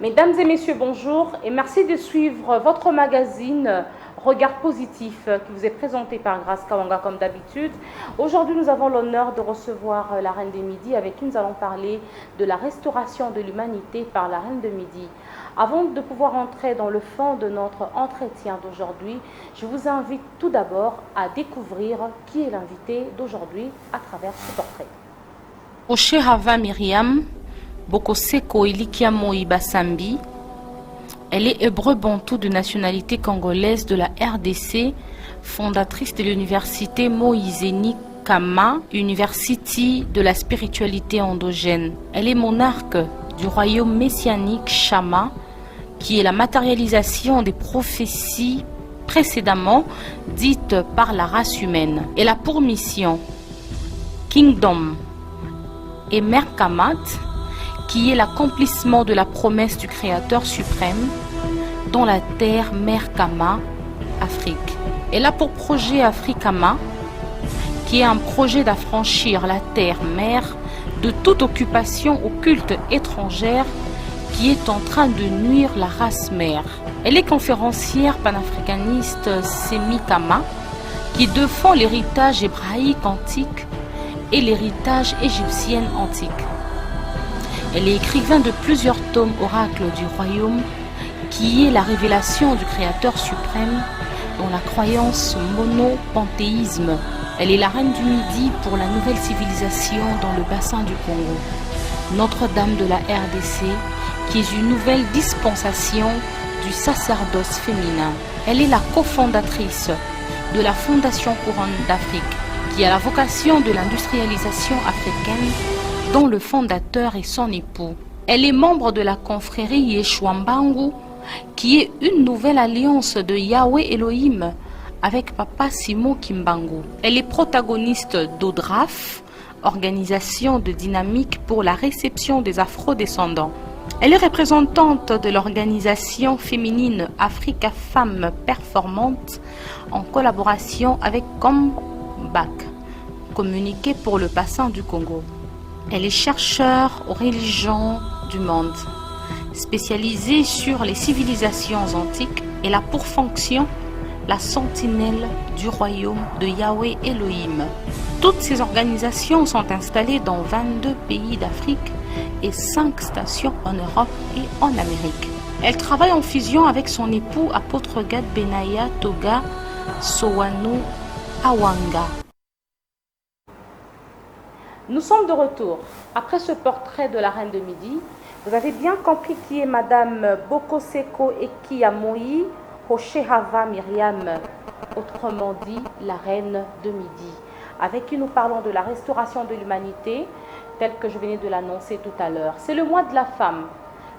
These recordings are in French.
Mesdames et messieurs, bonjour et merci de suivre votre magazine Regard Positif qui vous est présenté par Grace Kawanga comme d'habitude. Aujourd'hui, nous avons l'honneur de recevoir la Reine des Midis avec qui nous allons parler de la restauration de l'humanité par la Reine de Midi. Avant de pouvoir entrer dans le fond de notre entretien d'aujourd'hui, je vous invite tout d'abord à découvrir qui est l'invité d'aujourd'hui à travers ce portrait. Oshehava Myriam Bokoseko Ilikiamoi Basambi. Elle est hébreu-bantou de nationalité congolaise de la RDC, fondatrice de l'université Moïseni Kama, University de la spiritualité endogène. Elle est monarque du royaume messianique Shama, qui est la matérialisation des prophéties précédemment dites par la race humaine. Elle a pour mission Kingdom et Merkamat, qui est l'accomplissement de la promesse du Créateur suprême dans la terre Merkama, Afrique. Elle a pour projet Afrikama, qui est un projet d'affranchir la terre mère de toute occupation occulte étrangère qui est en train de nuire la race mère. Elle est conférencière panafricaniste Semikama, qui défend l'héritage hébraïque antique et l'héritage égyptien antique. Elle est écrivain de plusieurs tomes oracles du royaume, qui est la révélation du Créateur suprême dans la croyance monopanthéisme. Elle est la reine du Midi pour la nouvelle civilisation dans le bassin du Congo. Notre-Dame de la RDC, qui est une nouvelle dispensation du sacerdoce féminin. Elle est la cofondatrice de la Fondation Couronne d'Afrique, qui a la vocation de l'industrialisation africaine, dont le fondateur est son époux. Elle est membre de la confrérie Yeshua Mbangu, qui est une nouvelle alliance de Yahweh Elohim avec Papa Simon Kimbangu. Elle est protagoniste d'ODRAF, organisation de dynamique pour la réception des afro-descendants. Elle est représentante de l'organisation féminine Africa Femmes Performantes en collaboration avec Comeback, communiqué pour le bassin du Congo. Elle est chercheure aux religions du monde. Spécialisée sur les civilisations antiques, elle a pour fonction la sentinelle du royaume de Yahweh Elohim. Toutes ces organisations sont installées dans 22 pays d'Afrique et 5 stations en Europe et en Amérique. Elle travaille en fusion avec son époux apôtre Gad Benaya Toga Sowanu Awanga. Nous sommes de retour. Après ce portrait de la Reine de Midi, vous avez bien compris qui est Madame Bokoseko Ekiamoi Oshehava Myriam, autrement dit la Reine de Midi, avec qui nous parlons de la restauration de l'humanité, tel que je venais de l'annoncer tout à l'heure. C'est le mois de la femme.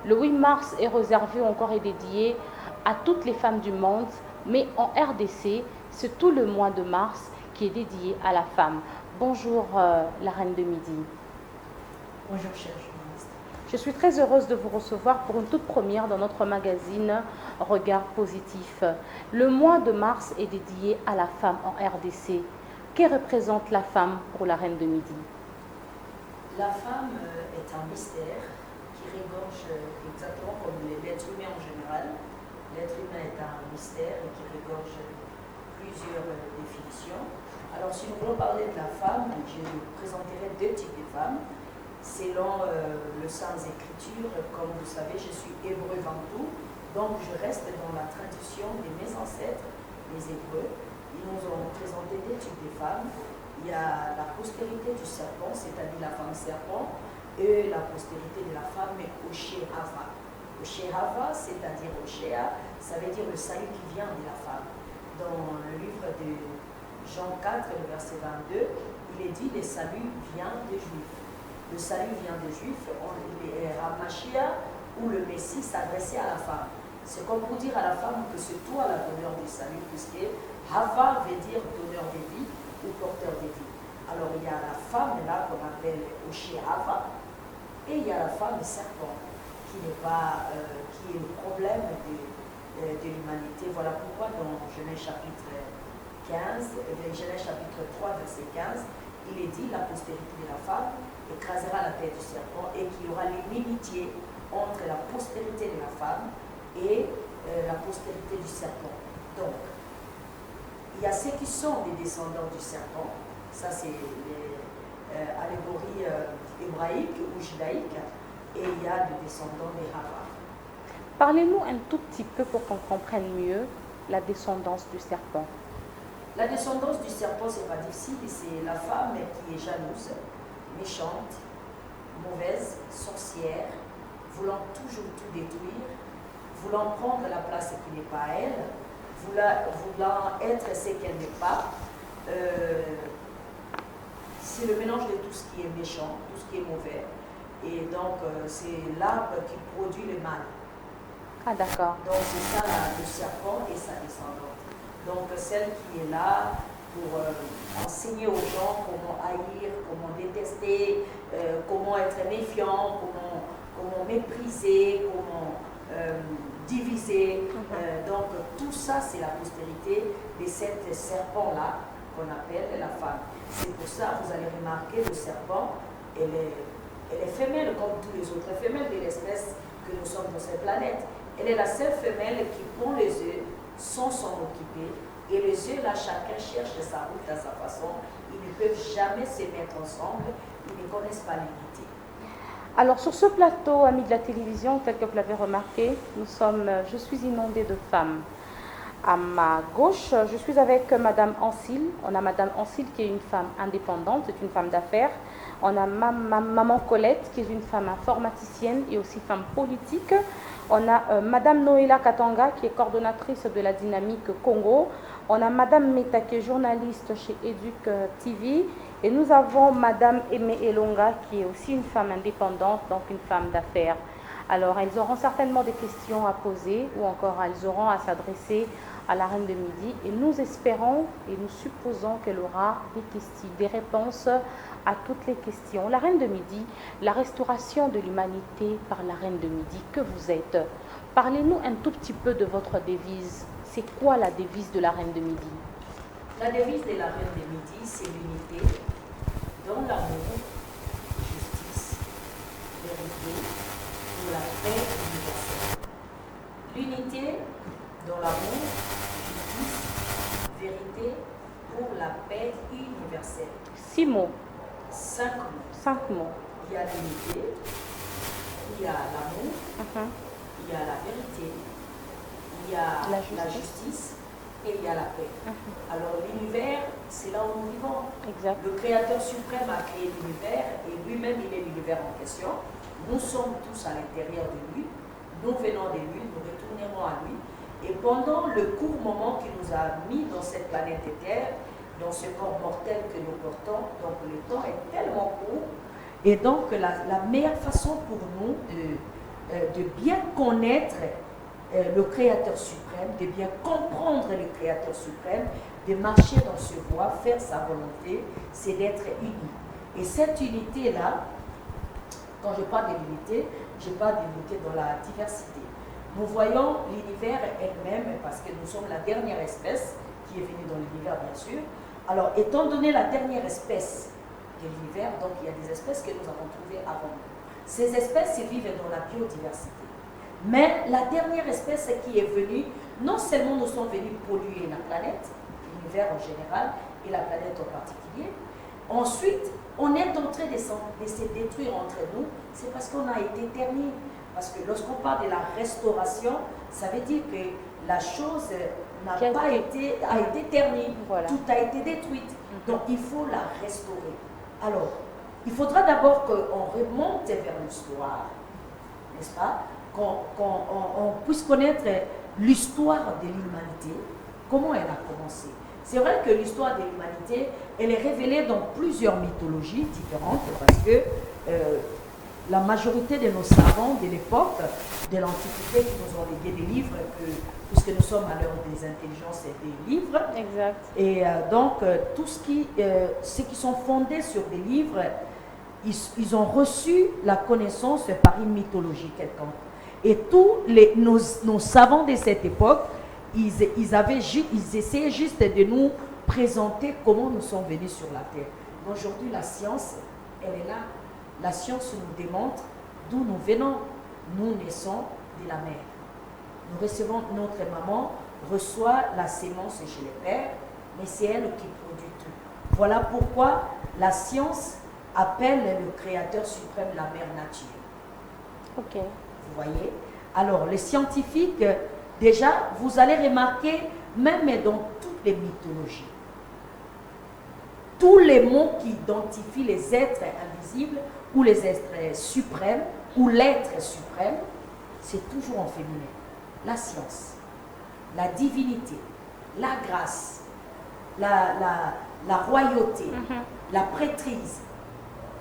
Le 8 mars est réservé encore et dédié à toutes les femmes du monde, mais en RDC, c'est tout le mois de mars qui est dédié à la femme. Bonjour la Reine de Midi. Bonjour chère journaliste. Je suis très heureuse de vous recevoir pour une toute première dans notre magazine Regard Positif. Le mois de mars est dédié à la femme en RDC. Que représente la femme pour la Reine de Midi? La femme est un mystère qui regorge exactement comme l'être humain en général. L'être humain est un mystère et qui regorge plusieurs définitions. Alors si nous voulons parler de la femme, je vous présenterai 2 types de femmes. Selon le Saintes Écritures, comme vous savez, je suis hébreu-bantou, donc je reste dans la tradition de mes ancêtres, les Hébreux. Ils nous ont présenté 2 types de femmes. Il y a la postérité du serpent, c'est-à-dire la femme serpent, et la postérité de la femme Oshehava. Oshehava, c'est-à-dire Oshéa, ça veut dire le salut qui vient de la femme. Dans le livre de Jean 4, le verset 22, il est dit « Le salut vient des Juifs ». Le salut vient des Juifs, Ramachia, où le Messie s'adressait à la femme. C'est comme pour dire à la femme que c'est toi la donneur du salut, puisque Hava veut dire donneur de vie ou porteur de vie. Alors il y a la femme là qu'on appelle Oshehava, et il y a la femme serpent, qui est le problème de l'humanité. Voilà pourquoi dans Genèse chapitre 3, verset 15, il est dit la postérité de la femme écrasera la tête du serpent et qu'il y aura l'inimitié entre la postérité de la femme et la postérité du serpent. Donc, il y a ceux qui sont des descendants du serpent, ça c'est les allégories hébraïques ou judaïques, et il y a des descendants des Hava. Parlez-nous un tout petit peu pour qu'on comprenne mieux la descendance du serpent. La descendance du serpent, c'est pas difficile, c'est la femme qui est jalouse, méchante, mauvaise, sorcière, voulant toujours tout détruire, voulant prendre la place qui n'est pas à elle, voulant être ce qu'elle n'est pas. C'est le mélange de tout ce qui est méchant, tout ce qui est mauvais. Et donc, c'est l'arbre qui produit le mal. Ah, d'accord. Donc, c'est ça le serpent et sa descendante. Donc, celle qui est là pour enseigner aux gens comment haïr, comment détester, comment être méfiant, comment mépriser, comment diviser. Donc, tout ça, c'est la postérité de cette serpent-là qu'on appelle la femme. C'est pour ça, vous allez remarquer, le serpent, elle est femelle comme tous les autres femelles de l'espèce que nous sommes dans cette planète. Elle est la seule femelle qui pond les œufs sans s'en occuper. Et les œufs, là, chacun cherche sa route à sa façon. Ils ne peuvent jamais se mettre ensemble. Ils ne connaissent pas l'unité. Alors, sur ce plateau, amis de la télévision, tel que vous l'avez remarqué, je suis inondée de femmes. À ma gauche, je suis avec Madame Ancil. On a Madame Ancil qui est une femme indépendante, c'est une femme d'affaires. On a Maman Colette qui est une femme informaticienne et aussi femme politique. On a Madame Noéla Katanga qui est coordonnatrice de la Dynamique Congo. On a Madame Meta qui est journaliste chez Educ TV. Et nous avons Madame Aimé Elonga qui est aussi une femme indépendante, donc une femme d'affaires. Alors, elles auront certainement des questions à poser ou encore elles auront à s'adresser à la Reine de Midi. Et nous espérons et nous supposons qu'elle aura des réponses à toutes les questions. La Reine de Midi, la restauration de l'humanité par la Reine de Midi que vous êtes. Parlez-nous un tout petit peu de votre devise. C'est quoi la devise de la Reine de Midi? La devise de la Reine de Midi, c'est l'unité dans l'amour, justice, vérité, pour la paix universelle. L'unité dans l'amour, justice, vérité, pour la paix universelle. 6 mots. 5 mots. 5 mots. Il y a l'unité, il y a l'amour, il y a la vérité, il y a la justice et il y a la paix. Alors l'univers, c'est là où nous vivons. Exact. Le Créateur suprême a créé l'univers et lui-même, il est l'univers en question. Nous sommes tous à l'intérieur de lui. Nous venons de lui, nous retournerons à lui. Et pendant le court moment qu'il nous a mis dans cette planète Terre, dans ce corps mortel que nous portons, donc le temps est tellement court. Et donc la meilleure façon pour nous de bien connaître le Créateur suprême, de bien comprendre le Créateur suprême, de marcher dans ce voie, faire sa volonté, c'est d'être unis. Et cette unité-là, quand je parle de l'unité, je parle d'unité dans la diversité. Nous voyons l'univers elle-même, parce que nous sommes la dernière espèce qui est venue dans l'univers, bien sûr. Alors, étant donné la dernière espèce de l'univers, donc il y a des espèces que nous avons trouvées avant nous. Ces espèces vivent dans la biodiversité. Mais la dernière espèce qui est venue, non seulement nous sommes venus polluer la planète, l'univers en général et la planète en particulier, ensuite on est en train de se détruire entre nous, c'est parce qu'on a été terni. Parce que lorsqu'on parle de la restauration, ça veut dire que la chose a été ternie, voilà. Tout a été détruit. Donc il faut la restaurer. Alors, il faudra d'abord qu'on remonte vers l'histoire, n'est-ce pas? Qu'on puisse connaître l'histoire de l'humanité, comment elle a commencé. C'est vrai que l'histoire de l'humanité, elle est révélée dans plusieurs mythologies différentes parce que la majorité de nos savants de l'époque, de l'Antiquité, qui nous ont légué des livres, puisque nous sommes à l'heure des intelligences et des livres. Exact. Et donc, tout ceux qui sont fondés sur des livres, ils ont reçu la connaissance par une mythologie quelconque. Et tous nos savants de cette époque, ils essayaient juste de nous présenter comment nous sommes venus sur la Terre. Aujourd'hui, la science, elle est là. La science nous démontre d'où nous venons. nous naissons de la mère. Nous recevons, notre maman reçoit la sémence chez les pères, mais c'est elle qui produit tout. Voilà pourquoi la science appelle le Créateur suprême la mère nature. Ok. Vous voyez? Alors, les scientifiques, déjà, vous allez remarquer, même dans toutes les mythologies, tous les mots qui identifient les êtres invisibles ou les êtres suprêmes ou l'être suprême, c'est toujours en féminin. La science, la divinité, la grâce, la royauté, la prêtrise,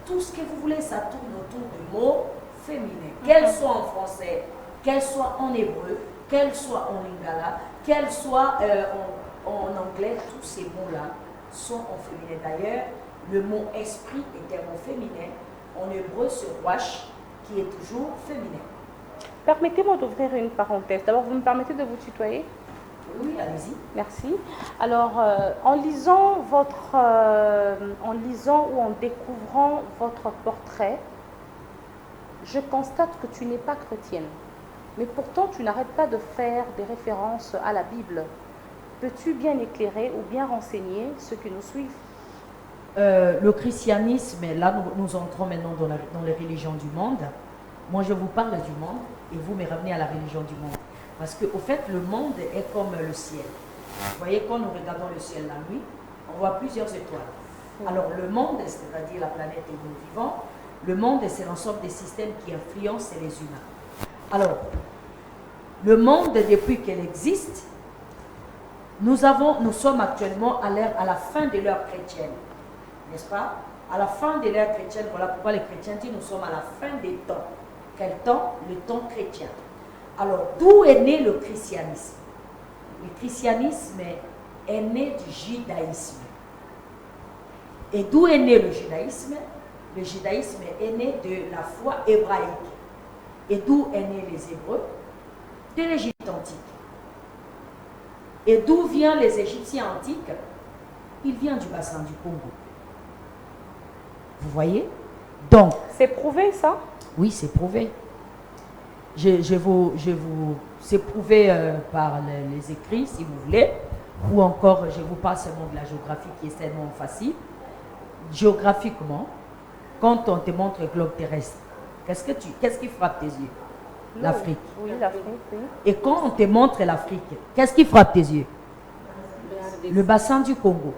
tout ce que vous voulez, ça tourne autour du mot féminin. Qu'elle soit en français, qu'elle soit en hébreu, qu'elle soit en lingala, qu'elle soit en anglais, tous ces mots-là sont en féminin. D'ailleurs, le mot esprit est un mot féminin. En hébreu, c'est wash, qui est toujours féminin. Permettez-moi d'ouvrir une parenthèse. D'abord, vous me permettez de vous tutoyer? Oui, allez-y. Merci. Alors, en lisant ou en découvrant votre portrait, je constate que tu n'es pas chrétienne. Mais pourtant, tu n'arrêtes pas de faire des références à la Bible. Peux-tu bien éclairer ou bien renseigner ceux qui nous suivent? Le christianisme, là nous entrons maintenant dans les religions du monde. Moi je vous parle du monde et vous me ramenez à la religion du monde. Parce qu'au fait le monde est comme le ciel. Vous voyez, quand nous regardons le ciel la nuit, on voit plusieurs étoiles. Alors le monde, c'est-à-dire la planète où nous vivons, le monde c'est l'ensemble des systèmes qui influencent les humains. Alors, le monde depuis qu'elle existe, nous sommes actuellement à la fin de l'ère chrétienne. N'est-ce pas? À la fin de l'ère chrétienne, voilà pourquoi les chrétiens disent nous sommes à la fin des temps. Quel temps? Le temps chrétien. Alors, d'où est né le christianisme? Le christianisme est né du judaïsme. Et d'où est né le judaïsme? Le judaïsme est né de la foi hébraïque. Et d'où est né les Hébreux? De l'Égypte antique. Et d'où viennent les Égyptiens antiques? Ils viennent du bassin du Congo. Vous voyez? Donc, c'est prouvé ça? Oui, c'est prouvé. C'est prouvé par les écrits, si vous voulez, ou encore, je vous parle seulement de la géographie qui est tellement facile. Géographiquement, quand on te montre le globe terrestre, qu'est-ce qui frappe tes yeux? L'Afrique. Oui, l'Afrique, oui. Et quand on te montre l'Afrique, qu'est-ce qui frappe tes yeux? Le bassin du Congo.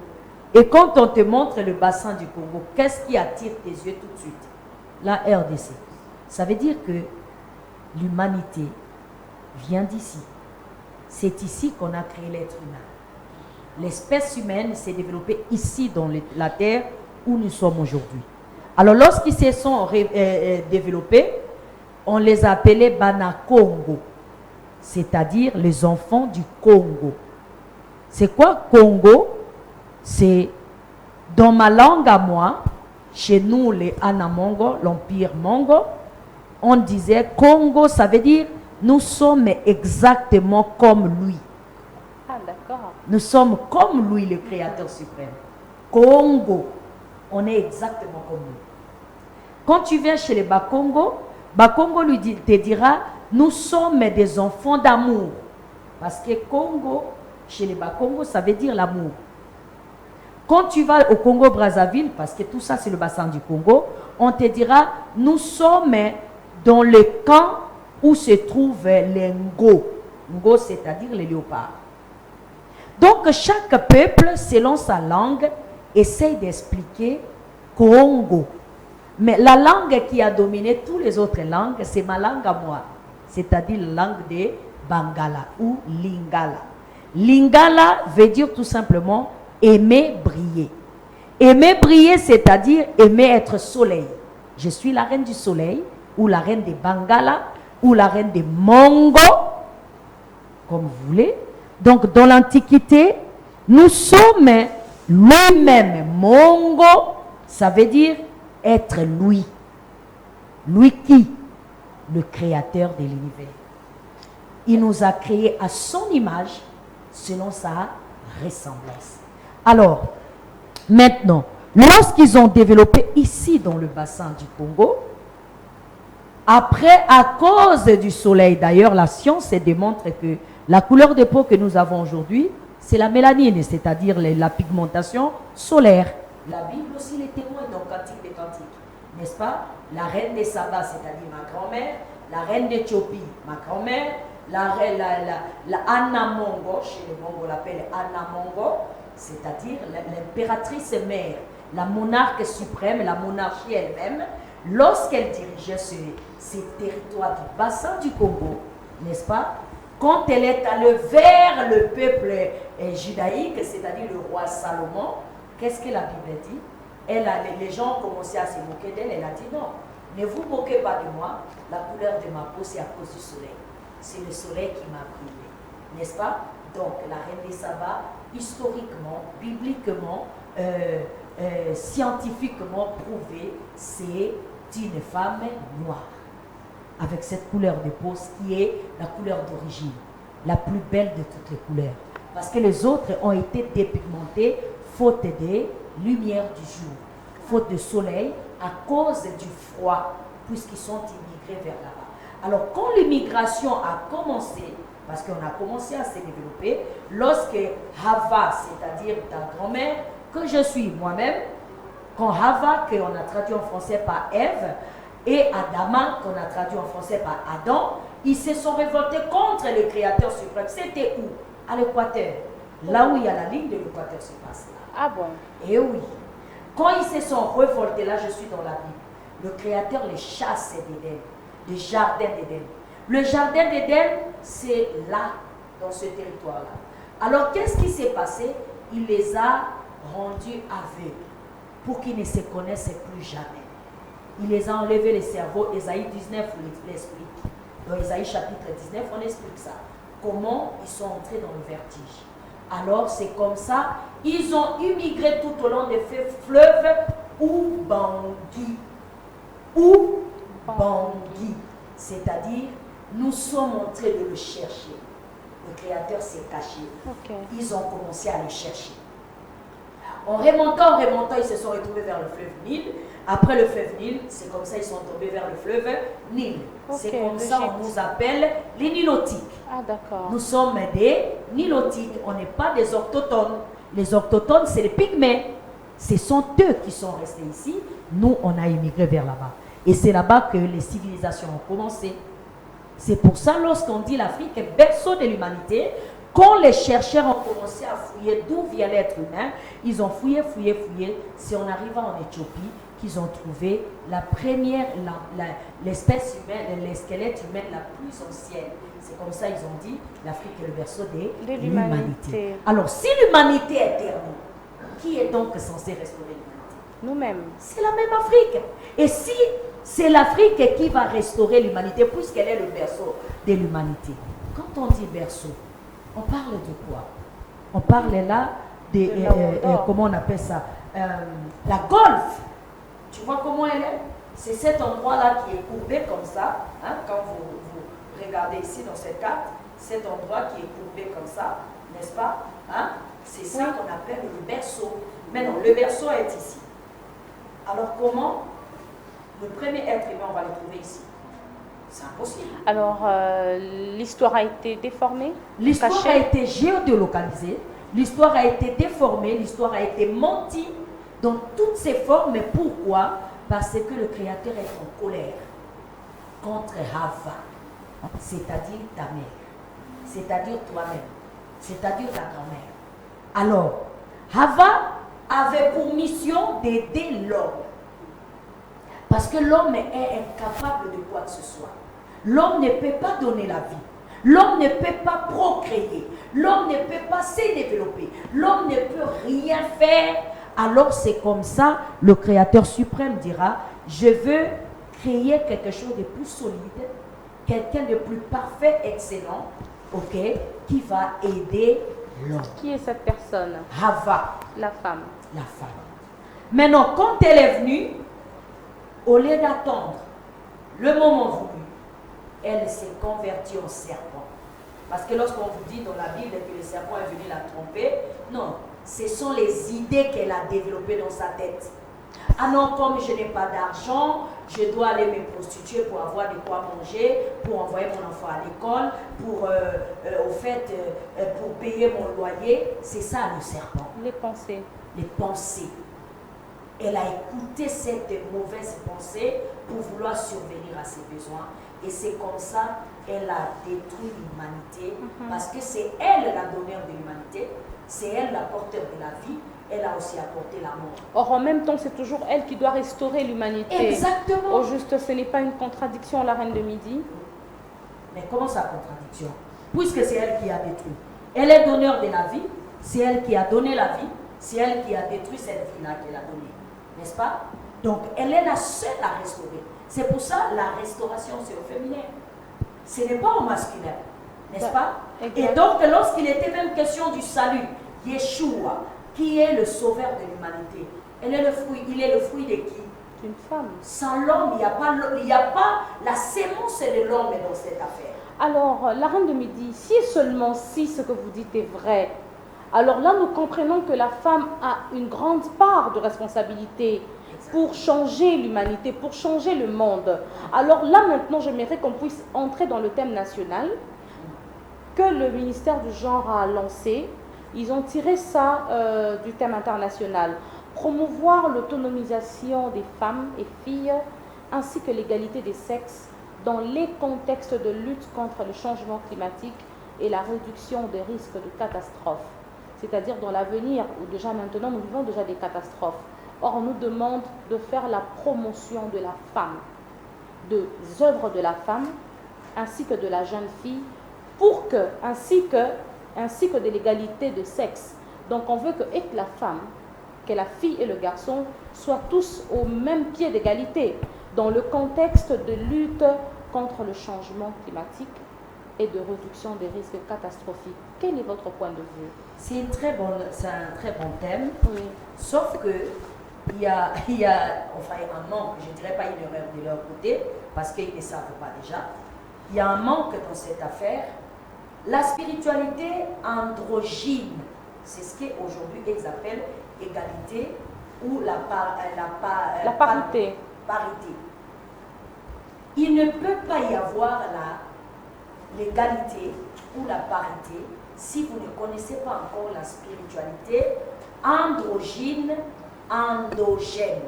Et quand on te montre le bassin du Congo, qu'est-ce qui attire tes yeux tout de suite? La RDC. Ça veut dire que l'humanité vient d'ici. C'est ici qu'on a créé l'être humain. L'espèce humaine s'est développée ici dans la terre où nous sommes aujourd'hui. Alors lorsqu'ils se sont développés, on les appelait Bana-Congo, c'est-à-dire les enfants du Congo. C'est quoi Congo? C'est dans ma langue à moi, chez nous les Anamongo, l'empire Mongo, on disait Congo, ça veut dire nous sommes exactement comme lui. Ah d'accord. Nous sommes comme lui, le Créateur suprême. Congo, on est exactement comme lui. Quand tu viens chez les Bakongo, Bakongo te dira, nous sommes des enfants d'amour. Parce que Congo, chez les Bakongo, ça veut dire l'amour. Quand tu vas au Congo-Brazzaville, parce que tout ça c'est le bassin du Congo, on te dira, nous sommes dans le camp où se trouvent les Ngo. Ngo, c'est-à-dire les léopards. Donc chaque peuple, selon sa langue, essaye d'expliquer Congo. Mais la langue qui a dominé toutes les autres langues, c'est ma langue à moi. C'est-à-dire la langue des Bangala ou Lingala. Lingala veut dire tout simplement aimer briller. Aimer briller, c'est-à-dire aimer être soleil. Je suis la reine du soleil, ou la reine des Bangala, ou la reine des Mongo, comme vous voulez. Donc, dans l'Antiquité, nous sommes nous-mêmes Mongo, ça veut dire être lui. Lui qui? Le créateur de l'univers. Il nous a créés à son image, selon sa ressemblance. Alors, maintenant, lorsqu'ils ont développé ici dans le bassin du Congo, Après, à cause du soleil, d'ailleurs, la science démontre que la couleur de peau que nous avons aujourd'hui, c'est la mélanine, c'est-à-dire la pigmentation solaire. La Bible aussi les témoigne dans Cantique des Cantiques, n'est-ce pas? La reine des Saba, c'est-à-dire ma grand-mère, la reine d'Éthiopie, ma grand-mère, la Anna Mongo, chez les Mongo on l'appelle Anna Mongo, c'est-à-dire l'impératrice mère, la monarque suprême, la monarchie elle-même, lorsqu'elle dirigeait ces territoires du bassin du Congo, n'est-ce pas? Quand elle est allée vers le peuple judaïque, c'est-à-dire le roi Salomon, qu'est-ce que la Bible dit? Les gens ont commencé à se moquer d'elle. Elle a dit non, ne vous moquez pas de moi. La couleur de ma peau, c'est à cause du soleil. C'est le soleil qui m'a brûlé. N'est-ce pas? Donc, la reine des Saba, historiquement, bibliquement, scientifiquement prouvé, c'est une femme noire. Avec cette couleur de peau qui est la couleur d'origine, la plus belle de toutes les couleurs. Parce que les autres ont été dépigmentés faute des lumières du jour, faute de soleil, à cause du froid, puisqu'ils sont immigrés vers là-bas. Alors quand l'immigration a commencé, parce qu'on a commencé à se développer, lorsque Hava, c'est-à-dire ta grand-mère, que je suis moi-même, quand Hava, qu'on a traduit en français par Ève, et Adama, qu'on a traduit en français par Adam, ils se sont révoltés contre le Créateur suprême. C'était où? À l'équateur. Là où il y a la ligne de l'équateur se passe là. Ah bon? Et oui. Quand ils se sont révoltés, là je suis dans la Bible, le Créateur les chasse d'Éden, du jardin d'Éden. Le jardin d'Éden, c'est là, dans ce territoire-là. Alors qu'est-ce qui s'est passé? Il les a rendus aveugles pour qu'ils ne se connaissent plus jamais. Il les a enlevé les cerveaux. Ésaïe 19 l'explique. Dans Ésaïe chapitre 19, on explique ça. Comment ils sont entrés dans le vertige. Alors c'est comme ça, ils ont immigré tout au long des fleuves Ubangui. Ubangui. C'est-à-dire, nous sommes en train de le chercher. Le Créateur s'est caché. Okay. Ils ont commencé à le chercher. En remontant, ils se sont retrouvés vers le fleuve Nil. Après le fleuve Nil, c'est comme ça ils sont tombés vers le fleuve Nil. Okay, c'est comme ça on nous appelle les Nilotiques. Ah d'accord. Nous sommes des Nilotiques, on n'est pas des orthotones. Les orthotones, c'est les pygmées. Ce sont eux qui sont restés ici. Nous, on a immigré vers là-bas. Et c'est là-bas que les civilisations ont commencé. C'est pour ça, lorsqu'on dit l'Afrique est berceau de l'humanité, quand les chercheurs ont commencé à fouiller d'où vient l'être humain, ils ont fouillé. C'est en arrivant en Éthiopie qu'ils ont trouvé la première, l'espèce humaine, les squelettes humains la plus ancienne. C'est comme ça ils ont dit, l'Afrique est le berceau de l'humanité. Alors, si l'humanité est terminée, qui est donc censé restaurer l'humanité? Nous-mêmes. C'est la même Afrique. Et si c'est l'Afrique qui va restaurer l'humanité, puisqu'elle est le berceau de l'humanité. Quand on dit berceau, on parle de quoi? On parle là de comment on appelle ça? La golfe. Tu vois comment elle est? C'est cet endroit-là qui est courbé comme ça. Hein, quand vous regardez ici dans cette carte, cet endroit qui est courbé comme ça, n'est-ce pas? Hein? C'est ça qu'on appelle le berceau. Mais non, le berceau est ici. Alors comment le premier être humain, on va le trouver ici? C'est impossible. Alors, l'histoire a été déformée? L'histoire a été géodélocalisée, l'histoire a été déformée, l'histoire a été mentie dans toutes ses formes. Mais pourquoi? Parce que le Créateur est en colère contre Hava, c'est-à-dire ta mère, c'est-à-dire toi-même, c'est-à-dire ta grand-mère. Alors, Hava avait pour mission d'aider l'homme. Parce que l'homme est incapable de quoi que ce soit. L'homme ne peut pas donner la vie. L'homme ne peut pas procréer. L'homme ne peut pas se développer. L'homme ne peut rien faire. Alors c'est comme ça, le Créateur suprême dira, je veux créer quelque chose de plus solide, quelqu'un de plus parfait, excellent, ok, qui va aider l'homme. Qui est cette personne? Hava. La femme. La femme. Maintenant, quand elle est venue, au lieu d'attendre le moment voulu, elle s'est convertie en serpent. Parce que lorsqu'on vous dit dans la Bible que le serpent est venu la tromper, non, ce sont les idées qu'elle a développées dans sa tête. Ah non, comme je n'ai pas d'argent, je dois aller me prostituer pour avoir de quoi manger, pour envoyer mon enfant à l'école, pour, pour payer mon loyer. C'est ça le serpent. Les pensées. Les pensées. Elle a écouté cette mauvaise pensée pour vouloir survenir à ses besoins. Et c'est comme ça qu'elle a détruit l'humanité, parce que c'est elle la donneur de l'humanité, c'est elle la porteur de la vie, elle a aussi apporté la mort. Or, en même temps, c'est toujours elle qui doit restaurer l'humanité. Exactement. Au juste, ce n'est pas une contradiction, la reine de Midi. Mais comment ça, contradiction? Puisque c'est elle qui a détruit. Elle est donneur de la vie, c'est elle qui a donné la vie, c'est elle qui a détruit cette vie-là qu'elle a donnée. N'est-ce pas? Donc, elle est la seule à restaurer. C'est pour ça la restauration, c'est au féminin. Ce n'est pas au masculin. N'est-ce pas? Et donc, lorsqu'il était même question du salut, Yeshua, qui est le sauveur de l'humanité, il est le fruit de qui? D'une femme. Sans l'homme, il n'y a pas la sémence de l'homme dans cette affaire. Alors, la reine de Midi, si seulement si ce que vous dites est vrai, alors là, nous comprenons que la femme a une grande part de responsabilité pour changer l'humanité, pour changer le monde. Alors là, maintenant, j'aimerais qu'on puisse entrer dans le thème national que le ministère du Genre a lancé. Ils ont tiré ça du thème international. Promouvoir l'autonomisation des femmes et filles, ainsi que l'égalité des sexes dans les contextes de lutte contre le changement climatique et la réduction des risques de catastrophes. C'est-à-dire dans l'avenir, ou déjà maintenant, nous vivons déjà des catastrophes. Or, on nous demande de faire la promotion de la femme, des œuvres de la femme, ainsi que de la jeune fille, pour que, ainsi que de l'égalité de sexe. Donc, on veut que la femme, que la fille et le garçon soient tous au même pied d'égalité, dans le contexte de lutte contre le changement climatique et de réduction des risques catastrophiques. Quel est votre point de vue? C'est un très bon thème, Oui. sauf que il y a enfin, un manque, je ne dirais pas une erreur de leur côté, parce qu'ils ne savent pas déjà. Il y a un manque dans cette affaire. La spiritualité androgyne, c'est ce qu'aujourd'hui ils appellent égalité ou la parité. Il ne peut pas y avoir l'égalité ou la parité si vous ne connaissez pas encore la spiritualité androgyne, endogène.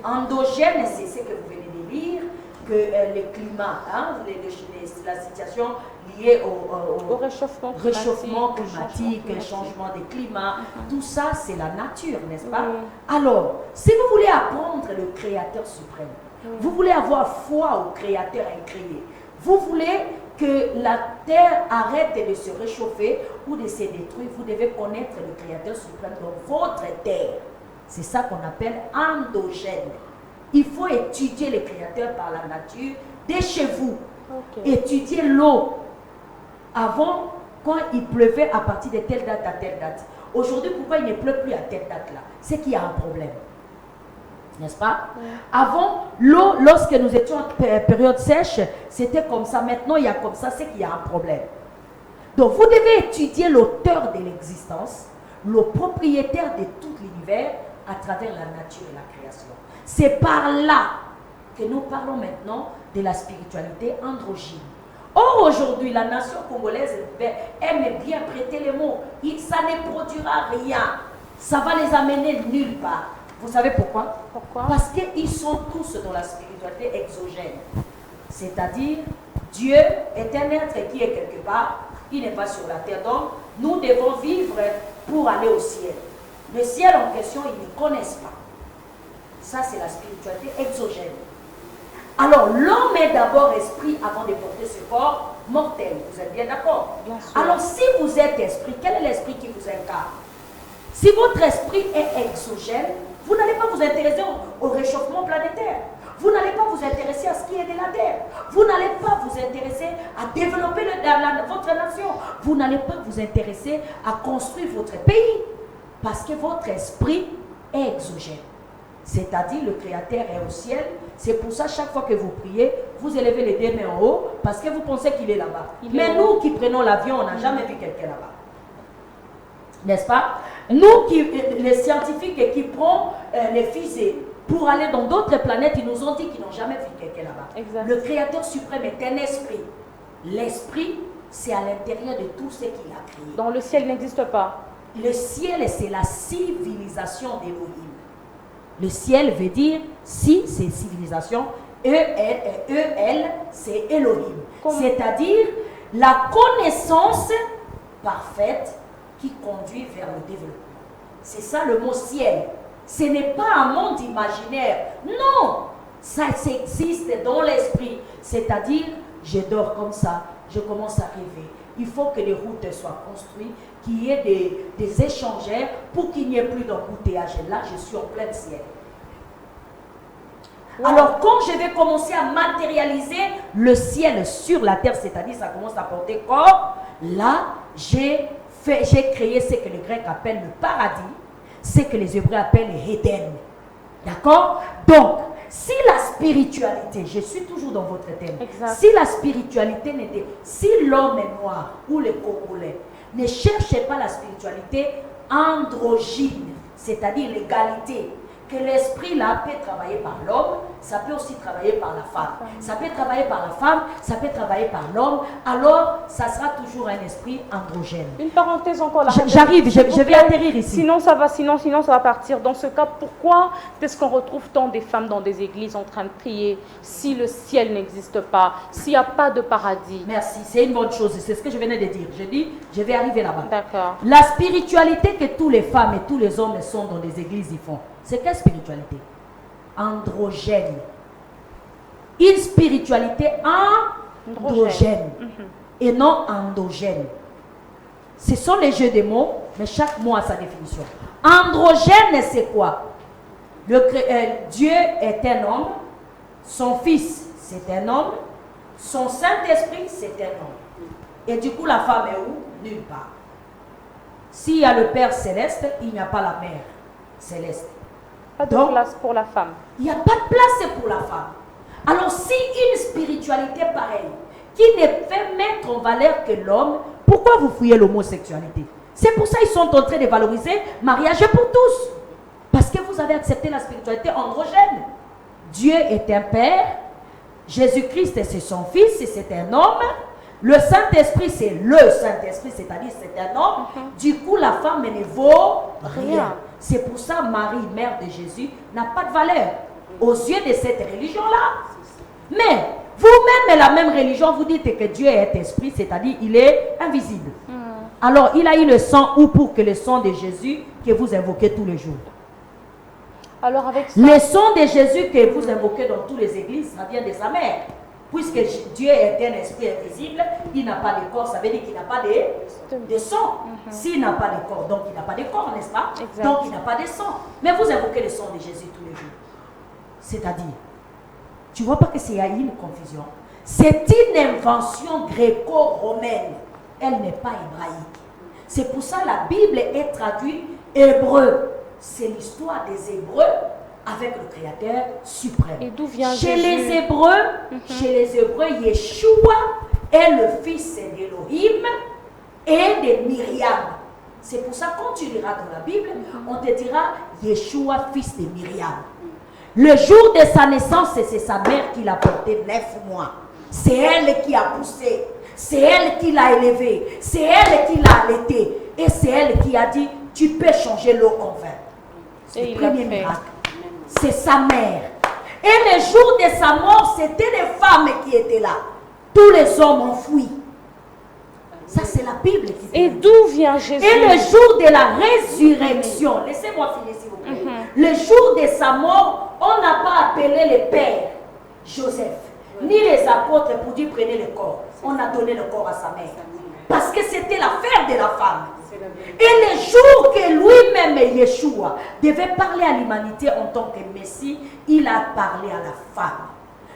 Endogène, c'est ce que vous venez de lire, que le climat, la situation liée au réchauffement climatique, le changement des climats, tout ça c'est la nature, n'est-ce pas? Alors, si vous voulez apprendre le Créateur suprême, vous voulez avoir foi au Créateur incréé, vous voulez que la terre arrête de se réchauffer ou de se détruire, vous devez connaître le Créateur suprême dans votre terre. C'est ça qu'on appelle endogène. Il faut étudier le Créateur par la nature dès chez vous. Étudier l'eau. Avant, quand il pleuvait à partir de telle date à telle date. Aujourd'hui, pourquoi il ne pleut plus à telle date-là? C'est qu'il y a un problème. N'est-ce pas? Avant, l'eau, lorsque nous étions en période sèche, c'était comme ça. Maintenant, il y a comme ça, c'est qu'il y a un problème. Donc, vous devez étudier l'auteur de l'existence, le propriétaire de tout l'univers à travers la nature et la création. C'est par là que nous parlons maintenant de la spiritualité androgyne. Or, aujourd'hui, la nation congolaise aime bien prêter les mots. Ça ne produira rien. Ça va les amener nulle part. Vous savez pourquoi? Parce qu'ils sont tous dans la spiritualité exogène. C'est-à-dire, Dieu est un être qui est quelque part, qui n'est pas sur la terre. Donc, nous devons vivre pour aller au ciel. Le ciel en question, ils ne connaissent pas. Ça, c'est la spiritualité exogène. Alors, l'homme est d'abord esprit avant de porter ce corps mortel. Vous êtes bien d'accord? Alors, si vous êtes esprit, quel est l'esprit qui vous incarne? Si votre esprit est exogène, vous n'allez pas vous intéresser au réchauffement planétaire. Vous n'allez pas vous intéresser à ce qui est de la terre. Vous n'allez pas vous intéresser à développer votre nation. Vous n'allez pas vous intéresser à construire votre pays. Parce que votre esprit est exogène. C'est-à-dire le Créateur est au ciel. C'est pour ça, chaque fois que vous priez, vous élevez les deux mains en haut parce que vous pensez qu'il est là-bas. Mais nous qui prenons l'avion, on n'a jamais vu quelqu'un là-bas. N'est-ce pas? Nous, les scientifiques qui prennent les fusées, pour aller dans d'autres planètes, ils nous ont dit qu'ils n'ont jamais vu quelqu'un là-bas. Exact. Le Créateur suprême est un esprit. L'esprit, c'est à l'intérieur de tout ce qu'il a créé. Dans le ciel, il n'existe pas. Le ciel, c'est la civilisation d'Élohim. Le ciel veut dire si, c'est civilisation. E-L, c'est Elohim. C'est-à-dire la connaissance parfaite qui conduit vers le développement. C'est ça le mot ciel. Ce n'est pas un monde imaginaire. Non, ça existe dans l'esprit. C'est-à-dire, je dors comme ça, je commence à rêver. Il faut que les routes soient construites, qu'il y ait des échangeurs pour qu'il n'y ait plus d'embouteillage. Là, je suis en plein ciel. Wow. Alors, quand je vais commencer à matérialiser le ciel sur la terre, c'est-à-dire ça commence à porter corps, là, j'ai créé ce que les Grecs appellent le paradis, ce que les Hébreux appellent Éden. D'accord? Donc, si la spiritualité, je suis toujours dans votre thème, exact. Si la spiritualité n'était, si l'homme est noir ou les Congolais ne cherchez pas la spiritualité androgyne, c'est-à-dire l'égalité, que l'esprit là peut travailler par l'homme, ça peut aussi travailler par la femme. Ça peut travailler par la femme, ça peut travailler par l'homme. Alors, ça sera toujours un esprit androgène. Une parenthèse encore là. J'arrive, je vais atterrir ici. Sinon ça va partir. Dans ce cas, pourquoi est-ce qu'on retrouve tant des femmes dans des églises en train de prier si le ciel n'existe pas, s'il n'y a pas de paradis? Merci, c'est une bonne chose. C'est ce que je venais de dire. Je dis, je vais arriver là-bas. D'accord. La spiritualité que tous les femmes et tous les hommes sont dans des églises, ils font. C'est quelle spiritualité? Androgène. Une spiritualité androgène et non endogène. Ce sont les jeux de mots, mais chaque mot a sa définition. Androgène, c'est quoi? Dieu est un homme, son fils, c'est un homme, son Saint-Esprit, c'est un homme. Et du coup, la femme est où? Nulle part. S'il y a le Père céleste, il n'y a pas la mère céleste. Pas de place pour la femme. Il n'y a pas de place pour la femme. Alors si une spiritualité pareille, qui ne fait mettre en valeur que l'homme, pourquoi vous fouillez l'homosexualité? C'est pour ça qu'ils sont en train de valoriser mariage pour tous. Parce que vous avez accepté la spiritualité androgène. Dieu est un père, Jésus-Christ c'est son fils, c'est un homme. Le Saint-Esprit, c'est le Saint-Esprit, c'est-à-dire c'est un homme. Du coup, la femme ne vaut rien. C'est pour ça Marie, mère de Jésus, n'a pas de valeur aux yeux de cette religion-là. Mais vous-même, la même religion, vous dites que Dieu est esprit, c'est-à-dire il est invisible. Alors, il a eu le sang ou pour que le sang de Jésus que vous invoquez tous les jours. Alors, avec ça, le sang de Jésus que vous invoquez dans toutes les églises, ça vient de sa mère. Puisque Dieu est un esprit invisible, il n'a pas de corps, ça veut dire qu'il n'a pas de sang. S'il n'a pas de corps, donc il n'a pas de corps, n'est-ce pas? Exact. Donc il n'a pas de sang. Mais vous invoquez le sang de Jésus tous les jours. C'est-à-dire, tu ne vois pas que c'est une confusion. C'est une invention gréco-romaine. Elle n'est pas hébraïque. C'est pour ça que la Bible est traduite hébreu. C'est l'histoire des Hébreux avec le Créateur suprême. Et d'où vient chez Jésus? Chez les Hébreux, Yeshua est le fils d'Élohim et de Myriam. C'est pour ça que quand tu liras dans la Bible, on te dira Yeshua, fils de Myriam. Le jour de sa naissance, c'est sa mère qui l'a porté 9 mois. C'est elle qui a poussé. C'est elle qui l'a élevé. C'est elle qui l'a allaité. Et c'est elle qui a dit, tu peux changer l'eau en vin. C'est le premier miracle. C'est sa mère. Et le jour de sa mort, c'était les femmes qui étaient là. Tous les hommes ont fui. Ça, c'est la Bible qui dit. Et d'où vient Jésus? Et le jour de la résurrection, laissez-moi finir s'il vous plaît. Le jour de sa mort, on n'a pas appelé le père Joseph, ni les apôtres pour dire prenez le corps. On a donné le corps à sa mère. Parce que c'était l'affaire de la femme. Et le jour que lui-même, Yeshua, devait parler à l'humanité en tant que Messie, il a parlé à la femme.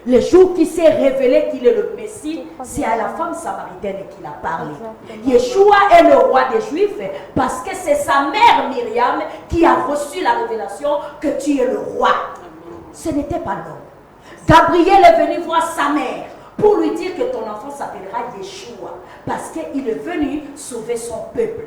Le jour qu'il s'est révélé qu'il est le Messie, c'est à la femme samaritaine qu'il a parlé. Yeshua est le roi des Juifs parce que c'est sa mère Myriam qui a reçu la révélation que tu es le roi. Ce n'était pas l'homme. Gabriel est venu voir sa mère pour lui dire que ton enfant s'appellera Yeshua parce qu'il est venu sauver son peuple.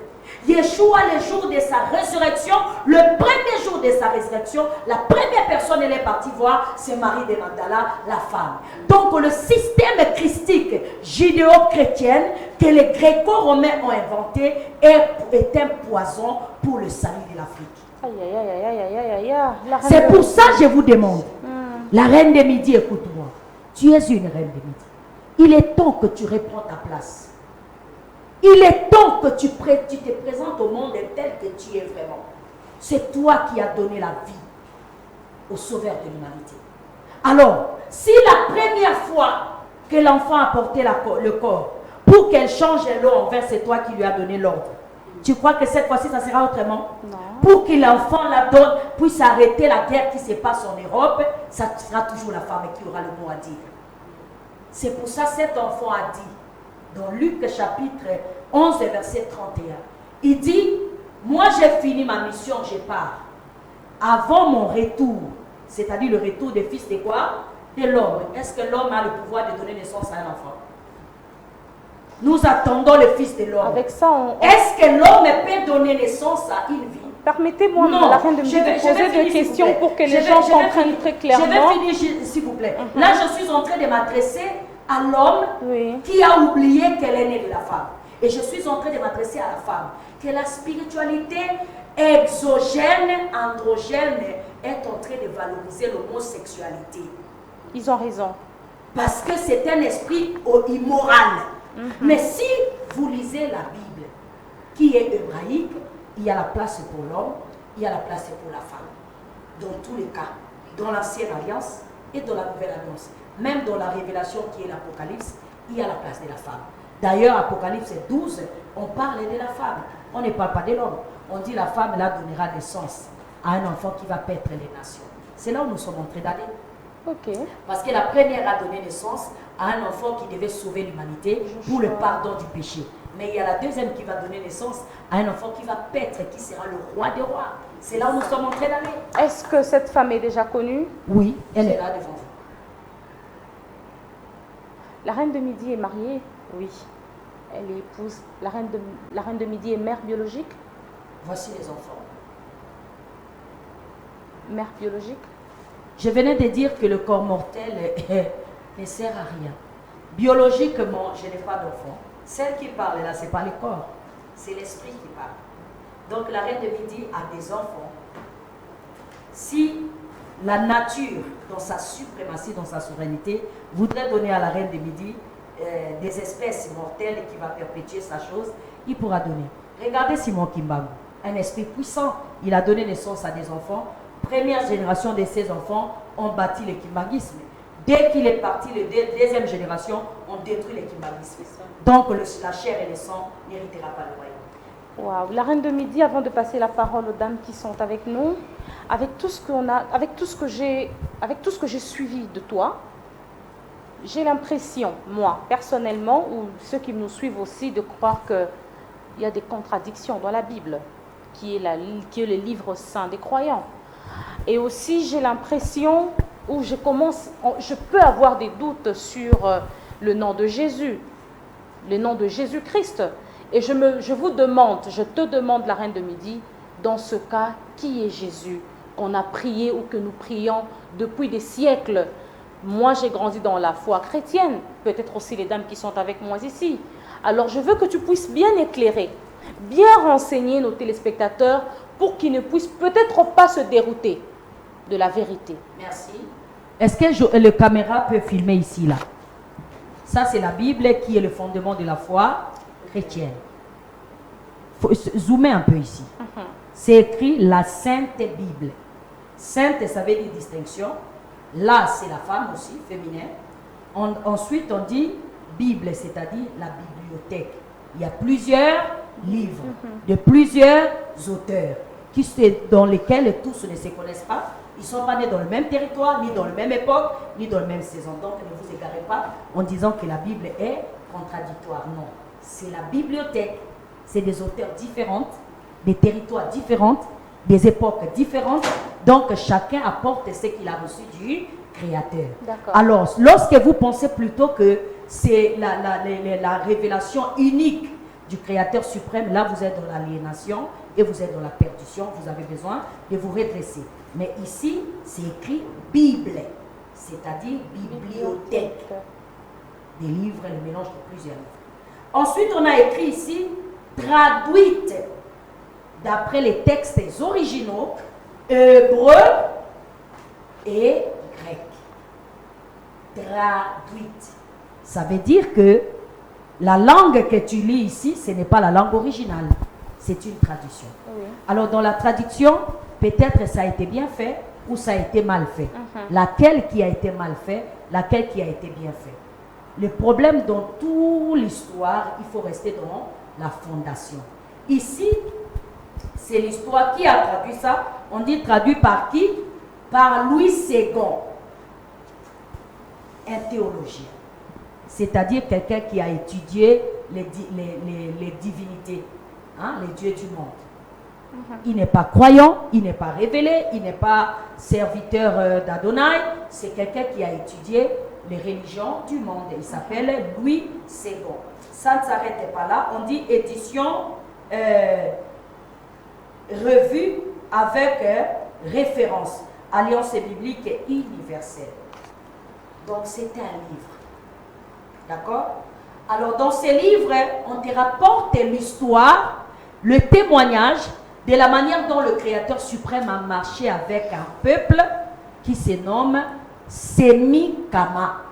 Yeshua, le jour de sa résurrection, le premier jour de sa résurrection, la première personne elle est partie voir, c'est Marie de Magdala, la femme. Donc le système christique judéo-chrétien que les gréco-romains ont inventé est un poison pour le salut de l'Afrique. Aïe, aïe, aïe, aïe, aïe, aïe, aïe. La reine C'est de- pour ça que je vous demande, la reine de midi, écoute-moi, tu es une reine de midi. Il est temps que tu reprends ta place. Il est temps que tu te présentes au monde tel que tu es vraiment. C'est toi qui as donné la vie au sauveur de l'humanité. Alors, si la première fois que l'enfant a porté le corps, pour qu'elle change l'eau en vin, c'est toi qui lui as donné l'ordre. Tu crois que cette fois-ci, ça sera autrement? Non. Pour que l'enfant la donne, puisse arrêter la guerre qui se passe en Europe, ça sera toujours la femme qui aura le mot à dire. C'est pour ça que cet enfant a dit, dans Luc chapitre 11, verset 31, il dit, moi j'ai fini ma mission, je pars. Avant mon retour, c'est-à-dire le retour des fils de quoi? De l'homme. Est-ce que l'homme a le pouvoir de donner naissance à un enfant? Nous attendons le fils de l'homme. Avec ça, Est-ce que l'homme peut donner naissance à une vie? permettez-moi, Non, la reine de je me vais poser finir, des s'il vous questions plaît. pour que Je les vais- gens je vais comprennent finir. très clairement. Je vais finir, s'il vous plaît. Là, je suis en train de m'adresser à l'homme Oui. qui a oublié qu'elle est née de la femme. Et je suis en train de m'adresser à la femme. Que la spiritualité exogène, androgène est en train de valoriser l'homosexualité. Ils ont raison. Parce que c'est un esprit immoral. Mais si vous lisez la Bible, qui est hébraïque, il y a la place pour l'homme, il y a la place pour la femme. Dans tous les cas, dans l'ancienne alliance et dans la nouvelle alliance. Même dans la révélation qui est l'Apocalypse, il y a la place de la femme. D'ailleurs, Apocalypse 12, on parle de la femme. On ne parle pas de l'homme. On dit la femme, là, donnera naissance à un enfant qui va paître les nations. C'est là où nous sommes en train d'aller. Ok. Parce que la première a donné naissance à un enfant qui devait sauver l'humanité pour le pardon du péché. Mais il y a la deuxième qui va donner naissance à un enfant qui va paître, qui sera le roi des rois. C'est là où nous sommes en train d'aller. Est-ce que cette femme est déjà connue? Oui, elle est là devant vous. La reine de Midi est mariée? Oui. Elle est épouse. La reine de Midi est mère biologique? Voici les enfants. Mère biologique? Je venais de dire que le corps mortel ne sert à rien. Biologiquement, je n'ai pas d'enfant. Celle qui parle là, ce n'est pas le corps, c'est l'esprit qui parle. Donc la reine de Midi a des enfants. Si la nature, dans sa suprématie, dans sa souveraineté, voudrait donner à la reine de Midi des espèces mortelles qui va perpétuer sa chose, il pourra donner. Regardez Simon Kimbangu, un esprit puissant. Il a donné naissance à des enfants. Première génération de ces enfants ont bâti le kimbanguisme. Dès qu'il est parti, la deuxième génération ont détruit le kimbanguisme. Donc la chair et le sang n'héritera pas le royaume. Waouh. La reine de Midi, avant de passer la parole aux dames qui sont avec nous, avec tout ce qu'on a, avec tout ce que j'ai suivi de toi, j'ai l'impression, moi, personnellement, ou ceux qui nous suivent aussi, de croire qu'il y a des contradictions dans la Bible, qui est le livre saint des croyants. Et aussi, j'ai l'impression, où je peux avoir des doutes sur le nom de Jésus, le nom de Jésus-Christ. Et je vous demande, je te demande, la reine de Midi, dans ce cas, qui est Jésus qu'on a prié ou que nous prions depuis des siècles? Moi, j'ai grandi dans la foi chrétienne, peut-être aussi les dames qui sont avec moi ici. Alors, je veux que tu puisses bien éclairer, bien renseigner nos téléspectateurs pour qu'ils ne puissent peut-être pas se dérouter de la vérité. Merci. Est-ce que le caméra peut filmer ici, là? Ça, c'est la Bible qui est le fondement de la foi chrétienne. Il faut zoomer un peu ici. C'est écrit la Sainte Bible. Sainte, ça veut dire distinction. Là, c'est la femme aussi, féminin. Ensuite, on dit Bible, c'est-à-dire la bibliothèque. Il y a plusieurs livres de plusieurs auteurs dans lesquels tous ne se connaissent pas. Ils ne sont pas nés dans le même territoire, ni dans la même époque, ni dans la même saison. Donc, ne vous égarez pas en disant que la Bible est contradictoire. Non, c'est la bibliothèque. C'est des auteurs différents, des territoires différents, des époques différentes. Donc, chacun apporte ce qu'il a reçu du Créateur. Alors, lorsque vous pensez plutôt que c'est la révélation unique du Créateur suprême, là vous êtes dans l'aliénation et vous êtes dans la perdition, vous avez besoin de vous redresser. Mais ici, c'est écrit Bible, c'est-à-dire bibliothèque. Des livres, le mélange de plusieurs livres. Ensuite, on a écrit ici traduite d'après les textes originaux, hébreu et grec. Traduite. Ça veut dire que la langue que tu lis ici, ce n'est pas la langue originale, c'est une traduction. Oui. Alors dans la traduction, peut-être ça a été bien fait ou ça a été mal fait. Laquelle qui a été mal fait, laquelle qui a été bien fait. Le problème dans toute l'histoire, il faut rester dans la fondation. Ici, c'est l'histoire qui a traduit ça. On dit traduit par qui? Par Louis II, un théologien. C'est-à-dire quelqu'un qui a étudié les divinités, hein, les dieux du monde. Il n'est pas croyant, il n'est pas révélé, il n'est pas serviteur d'Adonai. C'est quelqu'un qui a étudié les religions du monde. Il s'appelle Louis II. Ça ne s'arrête pas là. On dit édition revue avec référence. Alliance biblique universelle. Donc c'est un livre. D'accord? Alors dans ces livres, on te rapporte l'histoire, le témoignage de la manière dont le Créateur suprême a marché avec un peuple qui se nomme Sémikama.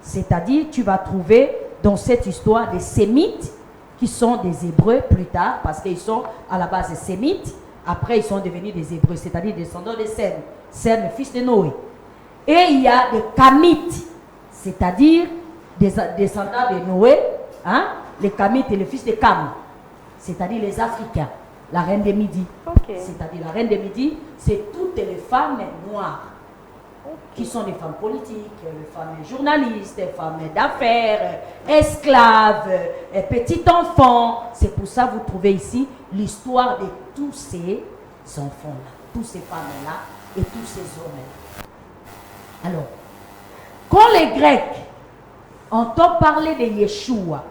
C'est-à-dire, tu vas trouver dans cette histoire des Sémites qui sont des Hébreux plus tard, parce qu'ils sont à la base des Sémites. Après, ils sont devenus des Hébreux, c'est-à-dire descendants de Sem. Sem, fils de Noé. Et il y a des Kamites, c'est-à-dire des descendants de Noé, hein? Les Kamites et le fils de Kam, c'est-à-dire les Africains, la reine des Midi. Okay. C'est-à-dire la reine des Midi, c'est toutes les femmes noires qui sont des femmes politiques, des femmes journalistes, des femmes d'affaires, esclaves, petits enfants. C'est pour ça que vous trouvez ici l'histoire de tous ces enfants-là, tous ces femmes-là et tous ces hommes-là. Alors, quand les Grecs entendent parler de Yeshua,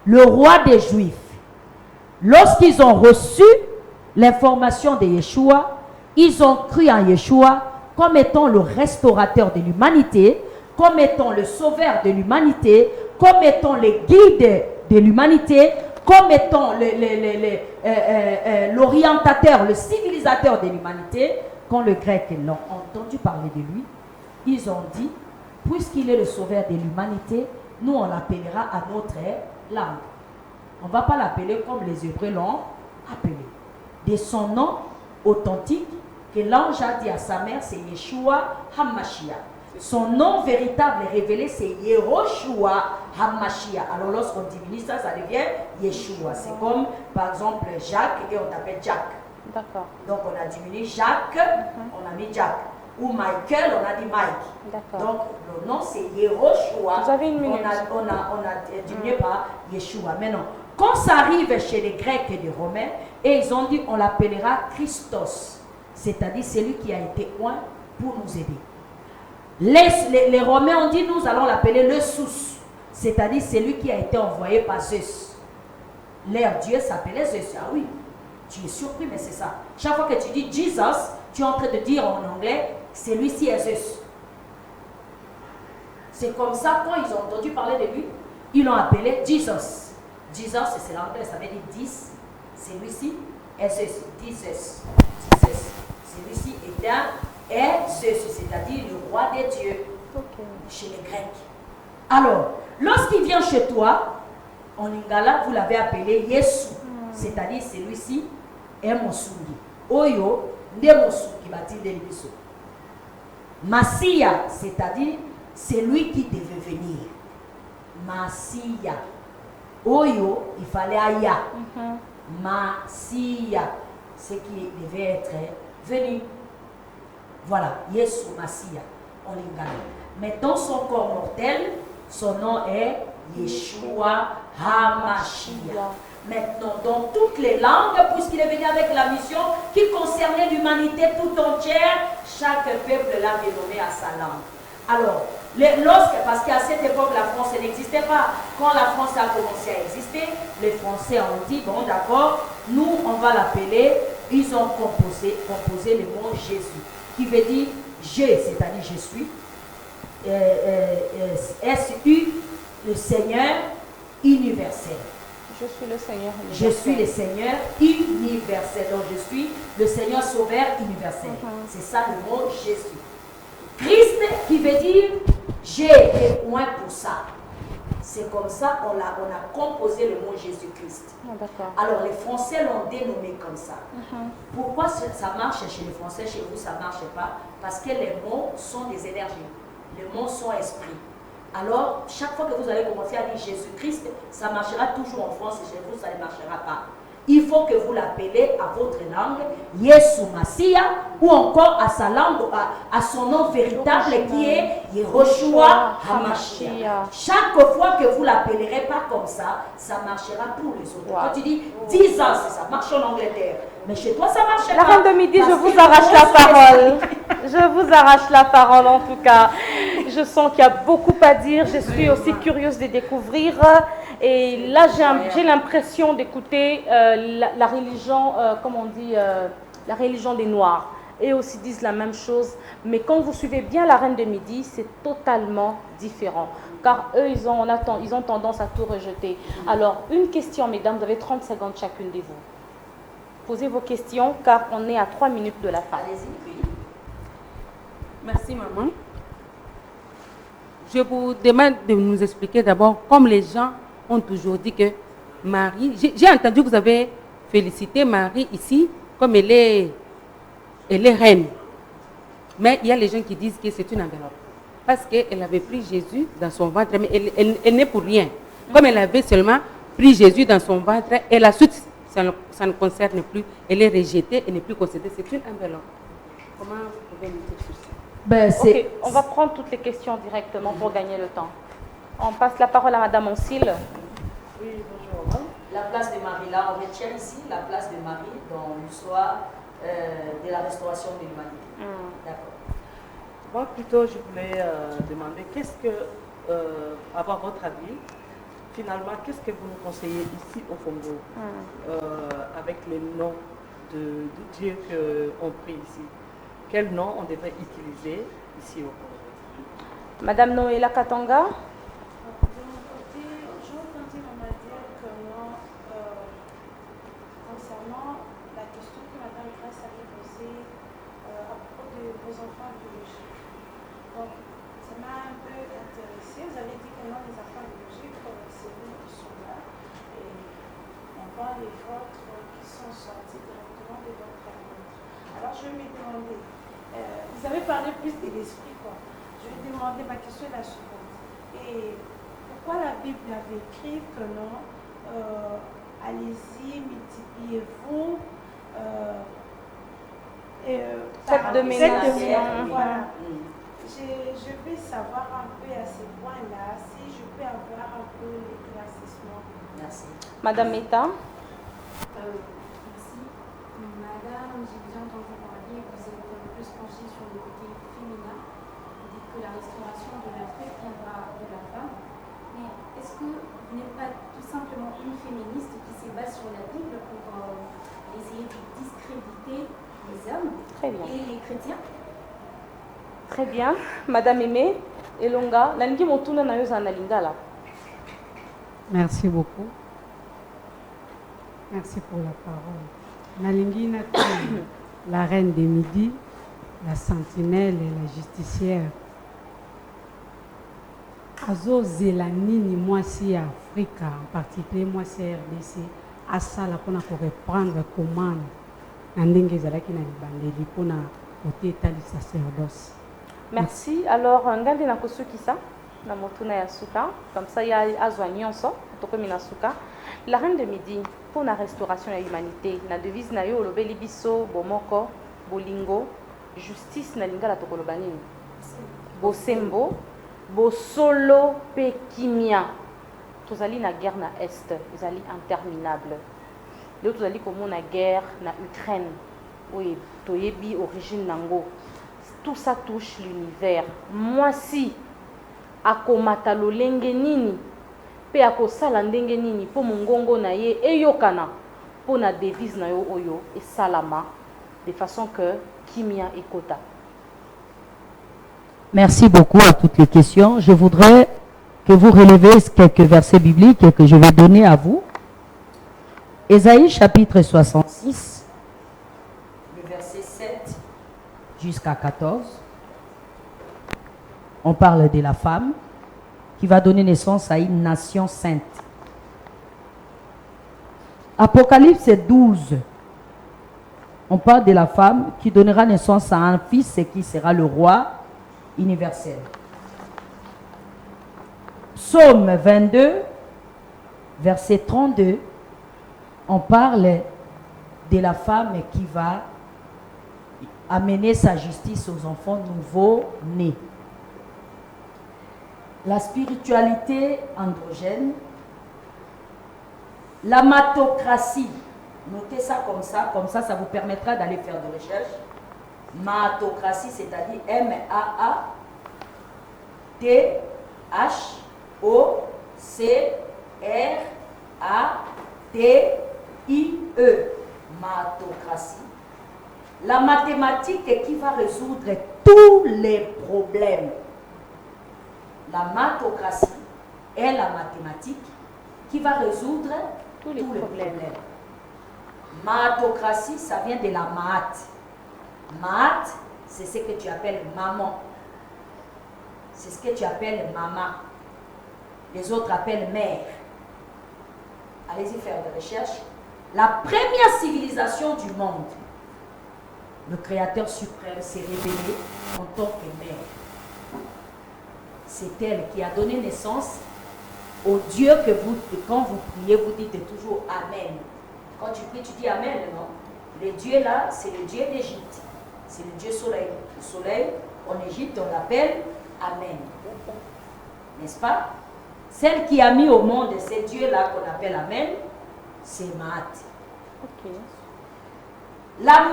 le roi des Juifs, lorsqu'ils ont reçu l'information de Yeshua, ils ont cru en Yeshua comme étant le restaurateur de l'humanité, comme étant le sauveur de l'humanité, comme étant le guide de l'humanité, comme étant l'orientateur, le civilisateur de l'humanité. Quand les Grecs l'ont entendu parler de lui, ils ont dit, puisqu'il est le sauveur de l'humanité, nous on l'appellera à notre langue. On ne va pas l'appeler comme les Hébreux l'ont appelé. De son nom authentique, que l'ange a dit à sa mère, c'est Yeshua HaMashiach. Son nom véritable et révélé, c'est Yehoshua HaMashiach. Alors lorsqu'on diminue ça, ça devient Yeshua. C'est comme, par exemple, Jacques, et on t'appelle Jack. D'accord. Donc on a diminué Jacques, on a mis Jack. Ou Michael, on a dit Mike. D'accord. Donc le nom, c'est Yehoshua. Vous avez une minute. On a diminué par Yeshua. Maintenant, quand ça arrive chez les Grecs et les Romains, et ils ont dit, on l'appellera Christos. C'est-à-dire celui qui a été oint pour nous aider. Les Romains ont dit, nous allons l'appeler le Sous, c'est-à-dire celui qui a été envoyé par Zeus. Leur Dieu s'appelait Zeus. Ah oui, tu es surpris, mais c'est ça. Chaque fois que tu dis Jesus, tu es en train de dire en anglais, celui-ci est Zeus. C'est comme ça, quand ils ont entendu parler de lui, ils l'ont appelé Jesus. Jesus, c'est l'anglais, ça veut dire 10. Celui-ci est Zeus. Jesus. Celui-ci est Zeus, c'est-à-dire le roi des dieux, chez les Grecs. Alors, lorsqu'il vient chez toi, en lingala, vous l'avez appelé Yesu, c'est-à-dire celui-ci est Mosungi. Oyo, ne Mosungi, bâti de l'Ibiso. Massia, c'est-à-dire celui qui devait venir. Massia. Oyo, il fallait Aya. Massia, ce qui devait être venu. Voilà, Yesu Massia, en lingala. Mais dans son corps mortel, son nom est Yeshua HaMashiach. Maintenant, dans toutes les langues, puisqu'il est venu avec la mission qui concernait l'humanité tout entière, chaque peuple l'a dénommé à sa langue. Alors, Parce qu'à cette époque, la France n'existait pas. Quand la France a commencé à exister, les Français ont dit, bon d'accord, nous on va l'appeler, ils ont composé le mot Jésus, qui veut dire je, c'est-à-dire je suis, S-U, le Seigneur universel. Je suis le Seigneur universel. Je suis le Seigneur universel. Donc je suis le Seigneur sauveur universel. C'est ça le mot Jésus. Christ qui veut dire j'ai été point pour ça. C'est comme ça qu'on a composé le mot Jésus-Christ. Alors les Français l'ont dénommé comme ça. Pourquoi ça marche chez les Français, chez vous ça ne marche pas? Parce que les mots sont des énergies. Les mots sont esprits. Alors, chaque fois que vous allez commencer à dire Jésus-Christ, ça marchera toujours en France et chez vous, ça ne marchera pas. Il faut que vous l'appelez à votre langue, Yesu Massia, ou encore à sa langue, à son nom véritable qui est Yehoshua HaMashiach. Chaque fois que vous ne l'appellerez pas comme ça, ça marchera pour les autres. Quand tu dis 10 ans, ça marche en Angleterre. Mais chez toi, ça marche pas. La reine de midi, je vous arrache la parole. Je vous arrache la parole en tout cas. Je sens qu'il y a beaucoup à dire. Je suis aussi curieuse de découvrir. Et là, j'ai l'impression d'écouter la religion, comme on dit, la religion des Noirs. Et aussi disent la même chose. Mais quand vous suivez bien la reine de midi, c'est totalement différent. Car eux, ils ont tendance à tout rejeter. Alors, une question, mesdames, vous avez 30 secondes chacune de vous. Posez vos questions, car on est à 3 minutes de la fin. Allez-y. Merci, maman. Je vous demande de nous expliquer d'abord, comme les gens ont toujours dit que Marie... J'ai entendu que vous avez félicité Marie ici, comme elle est reine. Mais il y a les gens qui disent que c'est une enveloppe. Parce qu'elle avait pris Jésus dans son ventre, mais elle n'est pour rien. Comme elle avait seulement pris Jésus dans son ventre, et la suite, ça ne concerne plus. Elle est rejetée, elle n'est plus considérée. C'est une enveloppe. Comment vous pouvez nous dire sur ça? Ok, on va prendre toutes les questions directement pour gagner le temps. On passe la parole à Madame Oncille. Oui, bonjour. La place de Marie, là, on retient ici la place de Marie dans l'histoire de la restauration de l'humanité. D'accord. Moi, plutôt, je voulais demander, avoir votre avis, finalement, qu'est-ce que vous nous conseillez ici au Congo, avec les noms de Dieu qu'on prie ici? Quel nom on devrait utiliser ici au Congo? Madame Noéla Katanga. Concernant la question que Madame Grace avait posée à propos de vos enfants biologiques. Donc, ça m'a un peu intéressée. Vous avez dit que non, les enfants biologiques, c'est vous qui sont là. Et on voit les vôtres qui sont sortis directement de votre ventre. Alors, je vais me demander, vous avez parlé plus de l'esprit, quoi. Je vais demander, ma question est la suivante. Et pourquoi la Bible avait écrit que non, allez-y, multipliez-vous. Faites de ménage. Voilà. Je veux savoir un peu à ce point-là, si je peux avoir un peu l'éclaircissement. Merci. Madame Meta. Merci. Madame, j'ai bien entendu parler, vous êtes plus penchée sur le côté féminin. Vous dites que la restauration de la fête viendra de la femme. Mais est-ce que vous n'êtes pas tout simplement une féministe qui se base sur la Bible pour essayer de discréditer les hommes et les chrétiens? Très bien. Madame Aimée, Elonga, Nangi Motuna na yoza na lingala. Merci beaucoup. Merci pour la parole. Nalingi Nati, la reine des midis, la sentinelle et la justicière. Azo Zelanini, moi si Africa, en particulier moi c'est RDC, à ça là pour reprendre commande. Nandenge Zalaki na libandeli pour na côté tali sacerdoce. Merci. Alors, ngandi na kosuki ça, na motuna ya suka, comme ça il y a azwa nyonso, tokomi na suka. La reine de midi pour la restauration de l'humanité, la devise na yo lobeli biso bomoko, bolingo, justice na lingala tokolobani. Bosembo, bosolo pekimia. Tozali na guerre na est, ezali interminable. Là tozali komo na guerre na Ukraine. Oui, toyebi origine nango. Tout ça touche l'univers. Moi si akomata lolenge nini pe akosala ndenge nini po mongongo na ye eyokana po na devise na yo oyo esalama de façon que kimia ekota. Merci beaucoup à toutes les questions. Je voudrais que vous relevez quelques versets bibliques que je vais donner à vous. Ésaïe chapitre 66, Le verset 7. jusqu'à 14. On parle de la femme qui va donner naissance à une nation sainte. Apocalypse 12. On parle de la femme qui donnera naissance à un fils et qui sera le roi universel. Psaume 22, verset 32. On parle de la femme qui va amener sa justice aux enfants nouveaux-nés. La spiritualité androgène, l'amatocratie. Notez ça, ça vous permettra d'aller faire des recherches. Matocratie, c'est-à-dire M-A-A-T-H-O-C-R-A-T-I-E. Matocratie. La mathématique qui va résoudre tous les problèmes. La matocratie est la mathématique qui va résoudre tous les problèmes. Matocratie, ça vient de la math. Math, c'est ce que tu appelles maman. C'est ce que tu appelles maman. Les autres appellent mère. Allez-y faire des recherches. La première civilisation du monde, le Créateur suprême s'est révélé en tant que mère. C'est elle qui a donné naissance au Dieu que vous, quand vous priez, vous dites toujours Amen. Quand tu pries, tu dis Amen, non? Le Dieu là, c'est le Dieu d'Égypte. C'est le Dieu soleil. Le soleil, en Égypte, on l'appelle Amen. N'est-ce pas? Celle qui a mis au monde ce Dieu-là qu'on appelle Amen, c'est Maat. Okay. La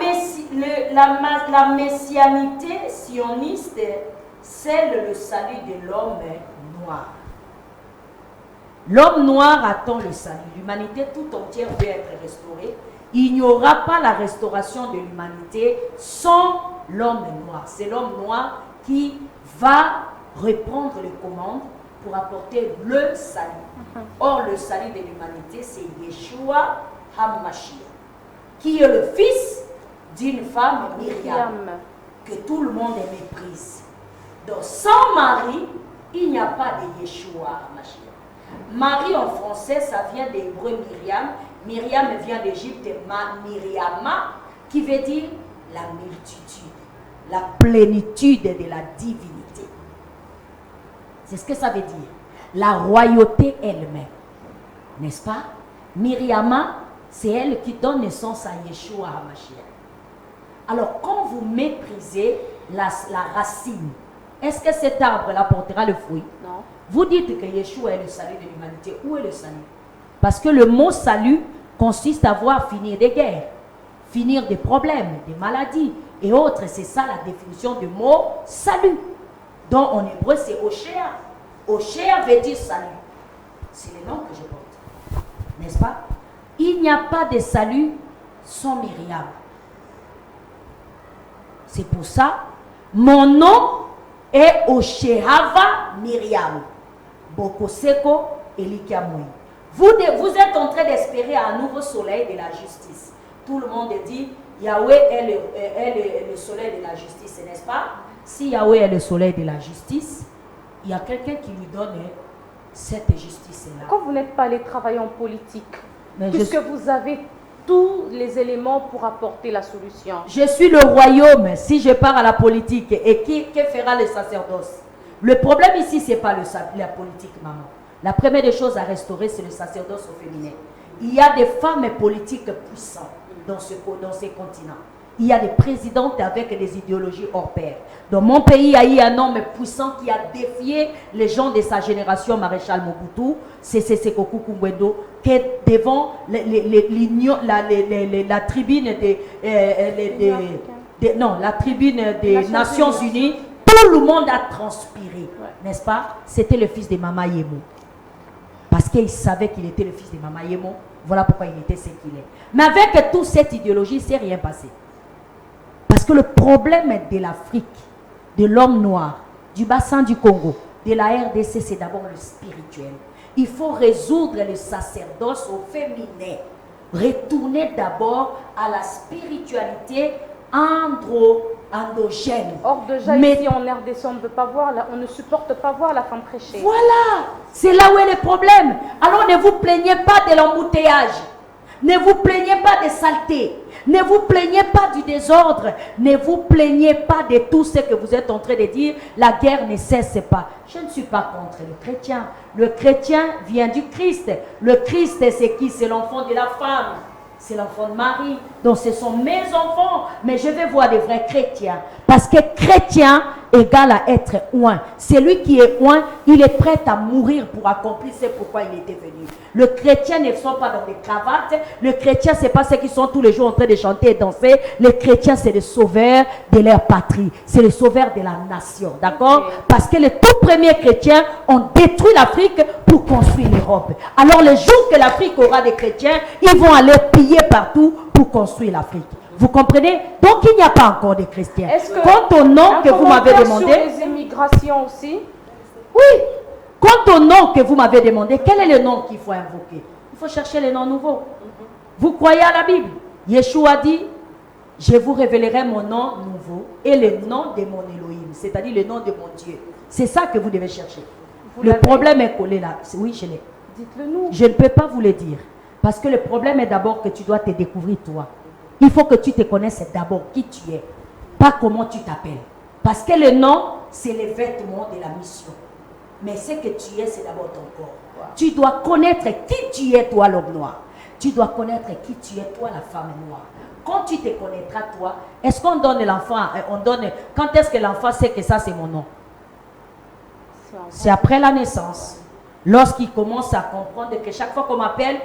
messianité sioniste scelle le salut de l'homme noir. L'homme noir attend le salut. L'humanité tout entière veut être restaurée. Il n'y aura pas la restauration de l'humanité sans l'homme noir. C'est l'homme noir qui va reprendre les commandes pour apporter le salut. Or, le salut de l'humanité, c'est Yeshua HaMashiach, qui est le fils d'une femme Myriam, que tout le monde méprise. Donc, sans Marie, il n'y a pas de Yeshua HaMashiach. Marie en français, ça vient d'hébreu Myriam. Myriam vient d'Égypte, Myriama, qui veut dire la multitude, la plénitude de la divinité. C'est ce que ça veut dire. La royauté elle-même. N'est-ce pas? Myriama, c'est elle qui donne naissance à Yeshua HaMashiach. Alors, quand vous méprisez la racine, est-ce que cet arbre-là portera le fruit? Non. Vous dites que Yeshua est le salut de l'humanité. Où est le salut? Parce que le mot salut consiste à voir finir des guerres, finir des problèmes, des maladies et autres. C'est ça la définition du mot salut. Donc en hébreu c'est Oshéa. Oshéa veut dire salut. C'est le nom que je porte. N'est-ce pas? Il n'y a pas de salut sans Myriam. C'est pour ça, mon nom est Oshéhava Myriam. Bokoseko Elikamui. Vous êtes en train d'espérer un nouveau soleil de la justice. Tout le monde dit Yahweh est le soleil de la justice, n'est-ce pas? Si Yahweh est le soleil de la justice, il y a quelqu'un qui lui donne cette justice-là. Quand vous n'êtes pas allé travailler en politique, puisque vous avez tous les éléments pour apporter la solution. Je suis le royaume. Si je pars à la politique, et que fera le sacerdoce? Le problème ici, ce n'est pas la politique, maman. La première des choses à restaurer, c'est le sacerdoce au féminin. Il y a des femmes politiques puissantes dans ces continents. Il y a des présidentes avec des idéologies hors pair. Dans mon pays, il y a eu un homme puissant qui a défié les gens de sa génération, Maréchal Mobutu, Sekoku Kumbwendo, qui est devant la tribune des Nations Unies. Tout le monde a transpiré. Ouais. n'est-ce pas? C'était le fils de Mama Yemo. Parce qu'il savait qu'il était le fils de Mama Yemo. Voilà pourquoi il était ce qu'il est. Mais avec toute cette idéologie, il ne s'est rien passé. Parce que le problème de l'Afrique, de l'homme noir, du bassin du Congo, de la RDC, c'est d'abord le spirituel. Il faut résoudre le sacerdoce au féminin. Retourner d'abord à la spiritualité endogène. Or, déjà ici en RDC, on ne veut pas voir, on ne supporte pas voir la femme prêcher. Voilà, c'est là où est le problème. Alors ne vous plaignez pas de l'embouteillage. Ne vous plaignez pas des saletés. Ne vous plaignez pas du désordre. Ne vous plaignez pas de tout ce que vous êtes en train de dire. La guerre ne cesse pas. Je ne suis pas contre le chrétien. Le chrétien vient du Christ. Le Christ, c'est qui? C'est l'enfant de la femme. C'est l'enfant de Marie. Donc ce sont mes enfants. Mais je vais voir des vrais chrétiens. Parce que chrétien égale à être oint. Celui qui est oint, il est prêt à mourir pour accomplir ce pourquoi il était venu. Le chrétien ne sont pas dans des cravates. Le chrétien, ce n'est pas ceux qui sont tous les jours en train de chanter et danser. Les chrétiens, c'est les sauveurs de leur patrie. C'est les sauveurs de la nation. D'accord? Okay. Parce que les tout premiers chrétiens ont détruit l'Afrique pour construire l'Europe. Alors le jour que l'Afrique aura des chrétiens, ils vont aller piller partout pour construire l'Afrique. Vous comprenez? Donc il n'y a pas encore de chrétiens. Quant au nom que vous m'avez demandé... Sur les immigrations aussi? Oui. Quant au nom que vous m'avez demandé, quel est le nom qu'il faut invoquer? Il faut chercher les noms nouveaux. Vous croyez à la Bible? Yeshua dit, je vous révélerai mon nom nouveau et le nom de mon Elohim, c'est-à-dire le nom de mon Dieu. C'est ça que vous devez chercher. Le problème est collé là. Oui, je l'ai. Dites-le nous. Je ne peux pas vous le dire. Parce que le problème est d'abord que tu dois te découvrir toi. Il faut que tu te connaisses d'abord qui tu es, pas comment tu t'appelles. Parce que le nom, c'est les vêtements de la mission. Mais ce que tu es, c'est d'abord ton corps. Wow. Tu dois connaître qui tu es, toi, l'homme noir. Tu dois connaître qui tu es, toi, la femme noire. Quand tu te connaîtras, toi, est-ce qu'on donne l'enfant, quand est-ce que l'enfant sait que ça, c'est mon nom? C'est après la naissance. Lorsqu'il commence à comprendre que chaque fois qu'on m'appelle,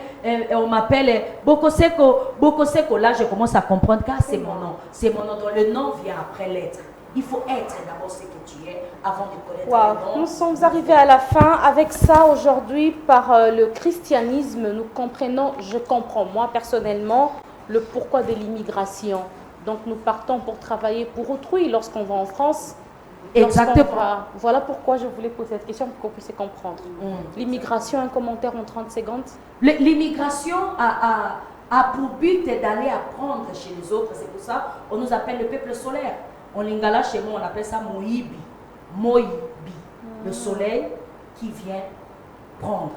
Bokoseko, là je commence à comprendre que c'est mon nom. C'est mon nom. Donc le nom vient après l'être. Il faut être d'abord ce que tu es avant de connaître le nom. Nous sommes arrivés à la fin. Avec ça, aujourd'hui, par le christianisme, nous comprenons, je comprends moi personnellement, le pourquoi de l'immigration. Donc nous partons pour travailler pour autrui lorsqu'on va en France. Exactement. Voilà pourquoi je voulais poser cette question pour qu'on puisse comprendre. L'immigration, un commentaire en 30 secondes. L'immigration a pour but d'aller apprendre chez les autres. C'est pour ça qu'on nous appelle le peuple solaire. En lingala, chez moi, on appelle ça Moïbi. Moïbi. Le soleil qui vient prendre.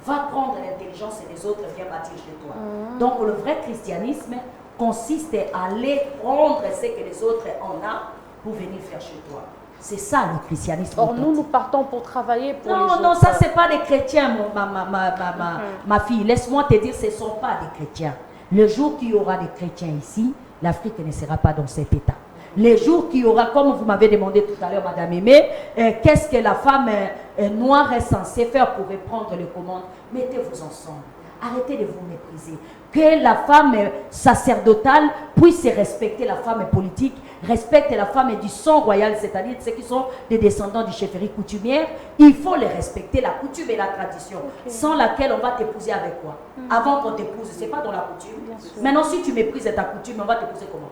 Va prendre l'intelligence et les autres viennent bâtir chez toi. Donc le vrai christianisme consiste à aller prendre ce que les autres en ont pour venir faire chez toi. C'est ça le christianisme. Or, nous partons pour travailler pour les autres. Non, ça, ce n'est pas des chrétiens, ma fille. Laisse-moi te dire, ce ne sont pas des chrétiens. Le jour qu'il y aura des chrétiens ici, l'Afrique ne sera pas dans cet état. Les jours qu'il y aura, comme vous m'avez demandé tout à l'heure, Madame Aimée, qu'est-ce que la femme noire est censée faire pour reprendre les commandes? Mettez-vous ensemble. Arrêtez de vous mépriser. Que la femme sacerdotale puisse respecter la femme politique, respecte la femme du sang royal, c'est-à-dire ceux qui sont des descendants du chefferie coutumière. Il faut les respecter, la coutume et la tradition, sans laquelle on va t'épouser avec quoi? Avant qu'on t'épouse, ce n'est pas dans la coutume. Maintenant, si tu méprises ta coutume, on va t'épouser comment?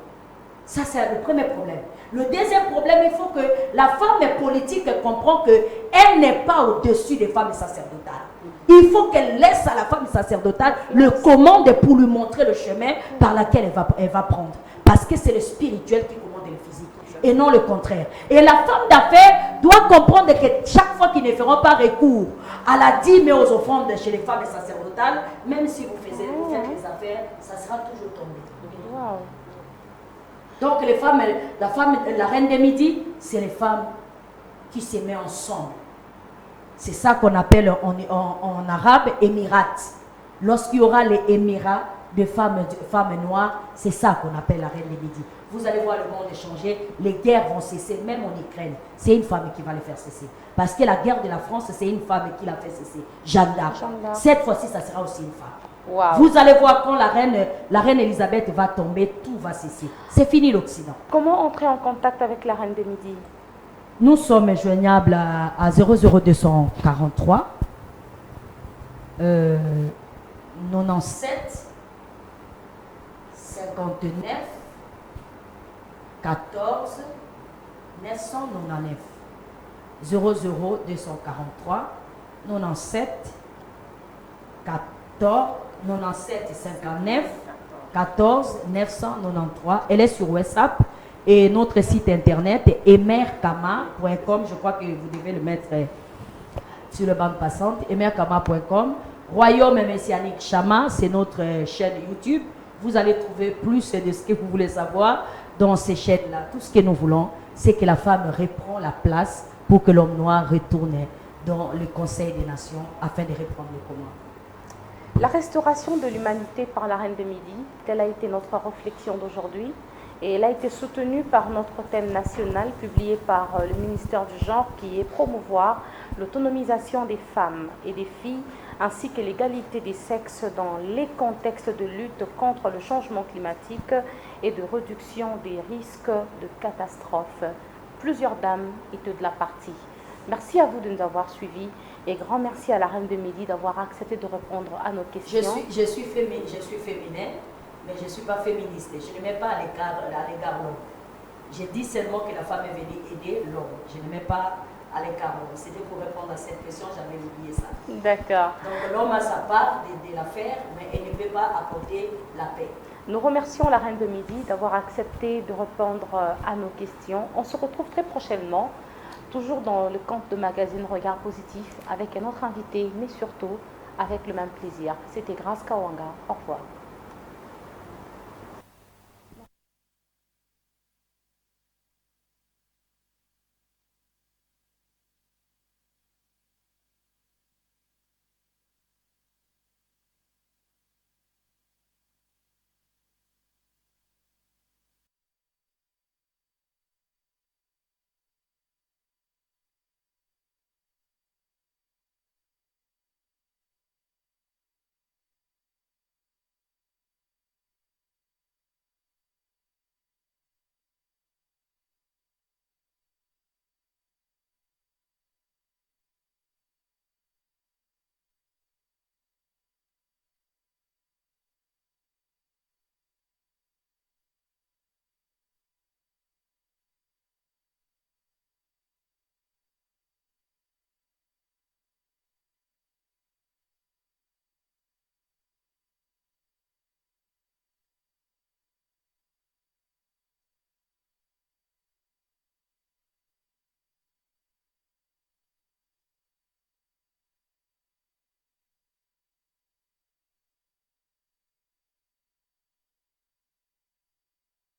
Ça, c'est le premier problème. Le deuxième problème, il faut que la femme politique comprenne qu'elle n'est pas au-dessus des femmes sacerdotales. Il faut qu'elle laisse à la femme sacerdotale le commande pour lui montrer le chemin par lequel elle va prendre. Parce que c'est le spirituel qui commande le physique et non le contraire. Et la femme d'affaires doit comprendre que chaque fois qu'ils ne feront pas recours à la dîme et aux offrandes chez les femmes sacerdotales, même si vous faites les affaires, ça sera toujours tombé. Wow. Donc la reine des Midi, c'est les femmes qui se mettent ensemble. C'est ça qu'on appelle en arabe émirat. Lorsqu'il y aura les émirats de femmes noires, c'est ça qu'on appelle la reine des Midi. Vous allez voir le monde changer, les guerres vont cesser, même en Ukraine. C'est une femme qui va les faire cesser. Parce que la guerre de la France, c'est une femme qui l'a fait cesser. Jeanne d'Arc. Cette fois-ci, ça sera aussi une femme. Wow. Vous allez voir quand la reine Elisabeth va tomber, tout va cesser. C'est fini l'Occident. Comment entrer en contact avec la reine des Midi? Nous sommes joignables à 00243 97 59 14 999 00243 97 14 97 59 14 993. Elle est sur WhatsApp et notre site internet est emerkama.com. Je crois que vous devez le mettre sur le banc passante. emerkama.com. Royaume Messianique Chama, c'est notre chaîne YouTube. Vous allez trouver plus de ce que vous voulez savoir dans ces chaînes-là. Tout ce que nous voulons, c'est que la femme reprend la place pour que l'homme noir retourne dans le Conseil des Nations afin de reprendre le commandes. La restauration de l'humanité par la Reine de Midi, telle a été notre réflexion d'aujourd'hui. Et elle a été soutenue par notre thème national publié par le ministère du Genre qui est promouvoir l'autonomisation des femmes et des filles ainsi que l'égalité des sexes dans les contextes de lutte contre le changement climatique et de réduction des risques de catastrophes. Plusieurs dames étaient de la partie. Merci à vous de nous avoir suivis et grand merci à la Reine de Midi d'avoir accepté de répondre à nos questions. Je suis féminine, mais je ne suis pas féministe. Je ne mets pas à l'égard l'homme. J'ai dit seulement que la femme est venue aider l'homme. Je ne mets pas à l'écart l'homme. C'était pour répondre à cette question, j'avais oublié ça. D'accord. Donc l'homme a sa part de l'affaire, mais elle ne peut pas apporter la paix. Nous remercions la Reine de Midi d'avoir accepté de répondre à nos questions. On se retrouve très prochainement, toujours dans le camp de magazine Regard Positif, avec un autre invité, mais surtout avec le même plaisir. C'était Grace Kawanga. Au revoir.